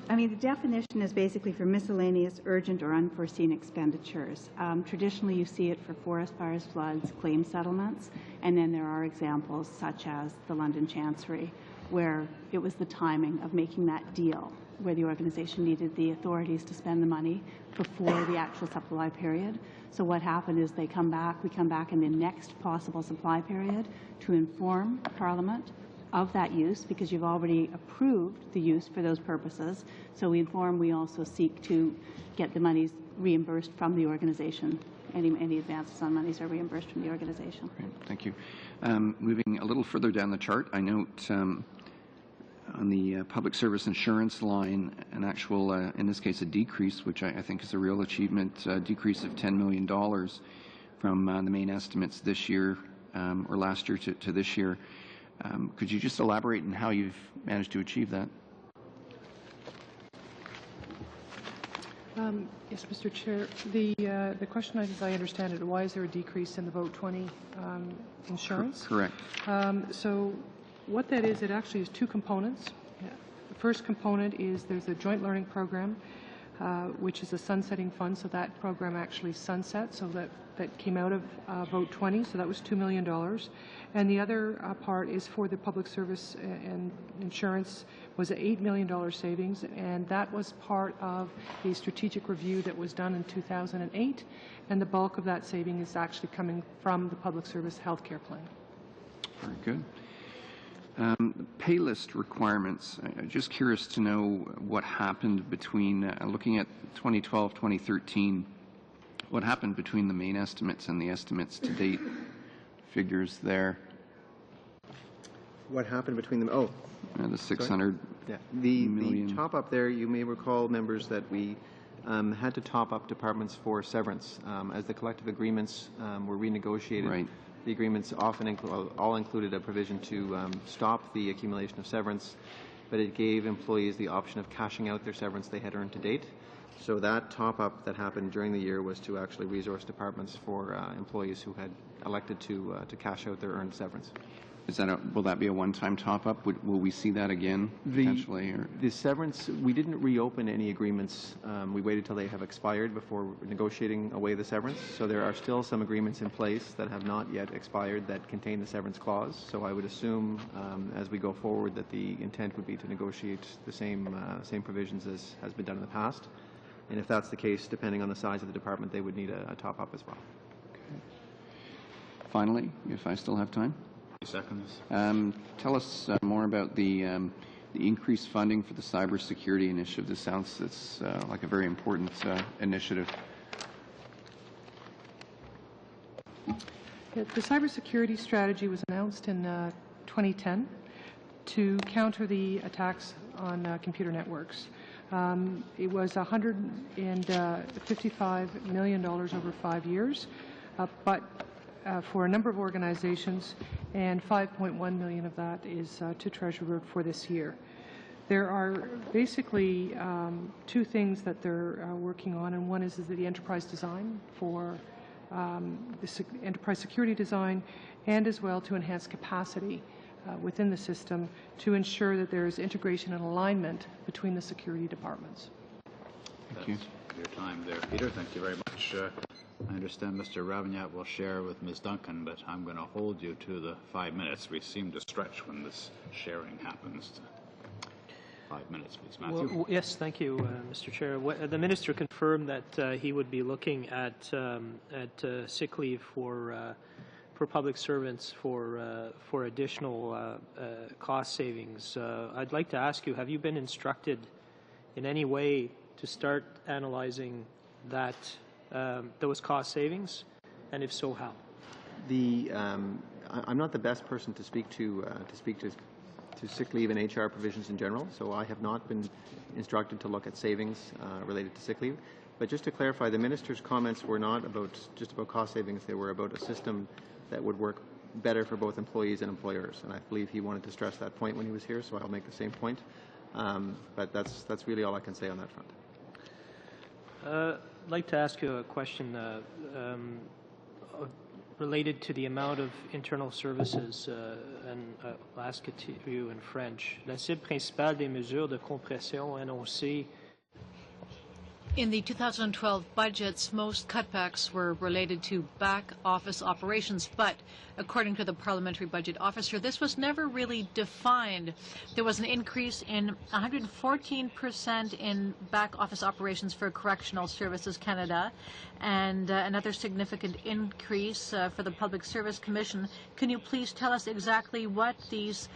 I mean, the definition is basically for miscellaneous, urgent, or unforeseen expenditures. Traditionally, you see it for forest fires, floods, claim settlements, and then there are examples such as the London Chancery, where it was the timing of making that deal, where the organization needed the authorities to spend the money before the actual supply period. So what happened is we come back in the next possible supply period to inform Parliament of that use, because you've already approved the use for those purposes. So we also seek to get the monies reimbursed from the organization. Any advances on monies are reimbursed from the organization. Great, thank you. Moving a little further down the chart, I note on the public service insurance line an actual, in this case, a decrease, which I think is a real achievement, a decrease of $10 million from the main estimates this year, or last year to this year. Could you just elaborate on how you've managed to achieve that? Yes, Mr. Chair. The question, as I understand it, why is there a decrease in the Vote 20 insurance? Correct. So what that is, it actually is 2 components. The first component is there's a joint learning program, which is a sunsetting fund, so that program actually sunsets, so that came out of Vote 20, so that was $2 million. And the other part is for the public service and insurance was an $8 million savings, and that was part of the strategic review that was done in 2008, and the bulk of that saving is actually coming from the public service healthcare plan. Very good. Pay list requirements. I'm just curious to know what happened between, looking at 2012, 2013, what happened between the main estimates and the estimates to date figures there? What happened between them? Oh. The 600 yeah. million. The top up there, you may recall, members, that we had to top up departments for severance. As the collective agreements were renegotiated, right. The agreements often all included a provision to stop the accumulation of severance, but it gave employees the option of cashing out their severance they had earned to date. So that top-up that happened during the year was to actually resource departments for employees who had elected to cash out their earned severance. Will that be a one-time top-up? Will we see that again, potentially? The severance, we didn't reopen any agreements. We waited till they have expired before negotiating away the severance. So there are still some agreements in place that have not yet expired that contain the severance clause. So I would assume, as we go forward, that the intent would be to negotiate the same provisions as has been done in the past. And if that's the case, depending on the size of the department, they would need a top-up as well. Okay. Finally, if I still have time. Seconds. Tell us more about the increased funding for the cybersecurity initiative. This sounds like a very important initiative. The cybersecurity strategy was announced in 2010 to counter the attacks on computer networks. It was $155 million over 5 years, but for a number of organizations, and $5.1 million of that is to Treasury for this year. There are basically two things that they're working on, and one is the enterprise design for the enterprise security design, and as well to enhance capacity within the system to ensure that there is integration and alignment between the security departments. Thank you. Your time there, Peter. Thank you very much. I understand Mr. Ravignac will share with Ms. Duncan, but I'm going to hold you to the 5 minutes. We seem to stretch when this sharing happens. 5 minutes, please, Matthew. Well, yes, thank you, Mr. Chair. The minister confirmed that he would be looking at sick leave for public servants for additional cost savings. I'd like to ask you: have you been instructed in any way to start analyzing that those cost savings, and if so, how? I'm not the best person to speak to sick leave and HR provisions in general, so I have not been instructed to look at savings related to sick leave. But just to clarify, the minister's comments were not just about cost savings; they were about a system that would work better for both employees and employers. And I believe he wanted to stress that point when he was here, so I'll make the same point. But that's really all I can say on that front. I'd like to ask you a question related to the amount of internal services, and I'll ask it to you in French. La cible principale des mesures de compression annoncées. In the 2012 budgets, most cutbacks were related to back office operations, but according to the parliamentary budget officer, this was never really defined. There was an increase in 114% in back office operations for Correctional Services Canada, and another significant increase for the Public Service Commission. Can you please tell us exactly what these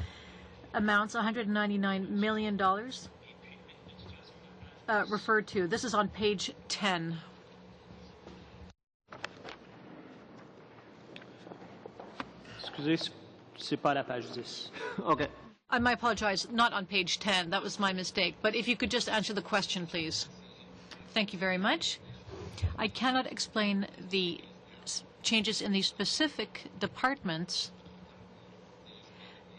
amounts, $199 million, referred to? This is on page 10. Excusez, c'est pas la page 10. Okay. I apologize, not on page 10. That was my mistake. But if you could just answer the question, please. Thank you very much. I cannot explain the changes in these specific departments,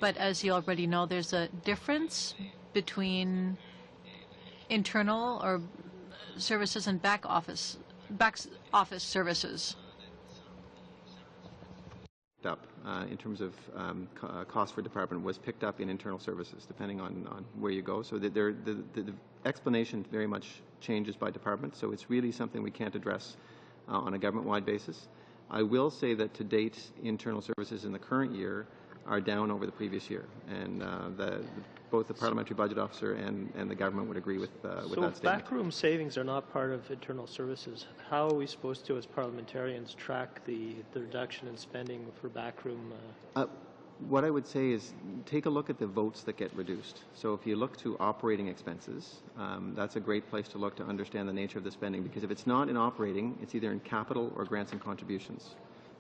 but as you already know, there's a difference between internal or services and back office services. Up in terms of cost for department was picked up in internal services, depending on where you go. So the explanation very much changes by department. So it's really something we can't address on a government-wide basis. I will say that to date, internal services in the current year are down over the previous year, and both the parliamentary budget officer and the government would agree with that statement. So backroom savings are not part of internal services. How are we supposed to, as parliamentarians, track the reduction in spending for backroom? What I would say is take a look at the votes that get reduced. So if you look to operating expenses, that's a great place to look to understand the nature of the spending, because if it's not in operating, it's either in capital or grants and contributions.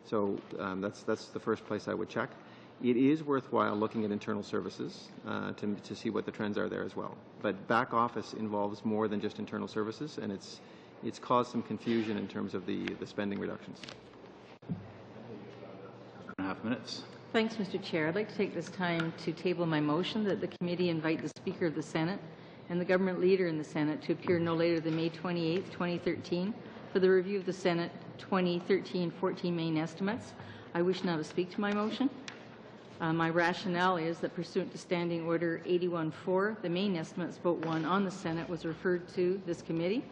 So that's the first place I would check. It is worthwhile looking at internal services to see what the trends are there as well. But back office involves more than just internal services, and it's caused some confusion in terms of the spending reductions. 2.5 minutes. Thanks, Mr. Chair. I'd like to take this time to table my motion that the committee invite the Speaker of the Senate and the government leader in the Senate to appear no later than May 28, 2013, for the review of the Senate 2013-14 main estimates. I wish now to speak to my motion. My rationale is that pursuant to Standing Order 81-4, the main estimates vote 1 on the Senate was referred to this committee.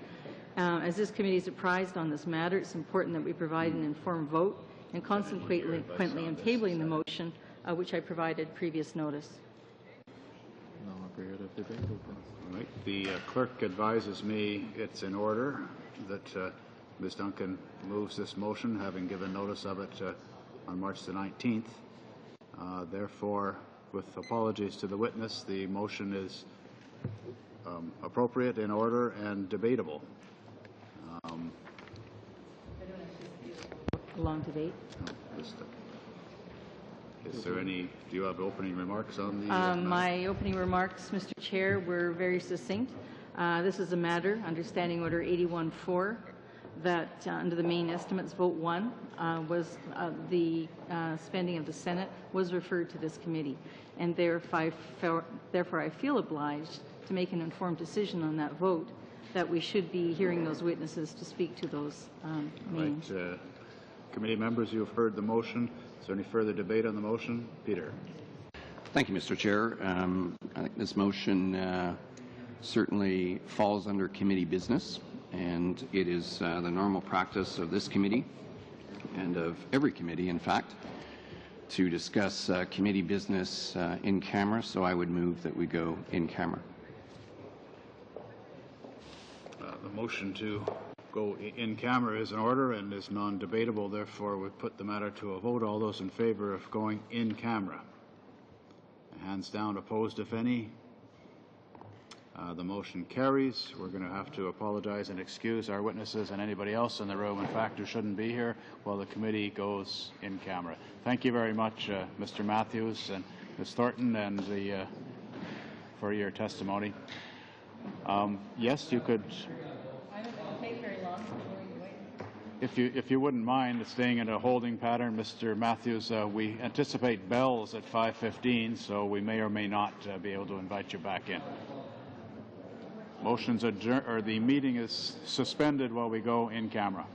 As this committee is apprised on this matter, it's important that we provide an informed vote, and consequently I'm tabling the motion, which I provided previous notice. All right. The clerk advises me it's in order that Ms. Duncan moves this motion, having given notice of it on March the 19th. Therefore, with apologies to the witness, the motion is appropriate, in order, and debatable. a long debate. Is there any, do you have opening remarks on the My opening remarks, Mr. Chair, were very succinct. This is a matter, Understanding Order 81-4, that under the main estimates, vote 1 was the spending of the Senate was referred to this committee, and therefore I feel obliged to make an informed decision on that vote that we should be hearing those witnesses to speak to those main. Right. Committee members, you have heard the motion. Is there any further debate on the motion? Peter. Thank you, Mr. Chair. I think this motion certainly falls under committee business, and it is the normal practice of this committee and of every committee, in fact, to discuss committee business in camera, so I would move that we go in camera. The motion to go in camera is in order and is non-debatable. Therefore, we put the matter to a vote. All those in favor of going in camera? Hands down, opposed, if any. The motion carries. We're going to have to apologize and excuse our witnesses and anybody else in the room, in fact, who shouldn't be here while the committee goes in camera. Thank you very much, Mr. Matthews and Ms. Thornton, and for your testimony. Yes, you could. I don't take very long. If you wouldn't mind staying in a holding pattern, Mr. Matthews, we anticipate bells at 5:15, so we may or may not be able to invite you back in. Motion's adjourned, or the meeting is suspended while we go in camera.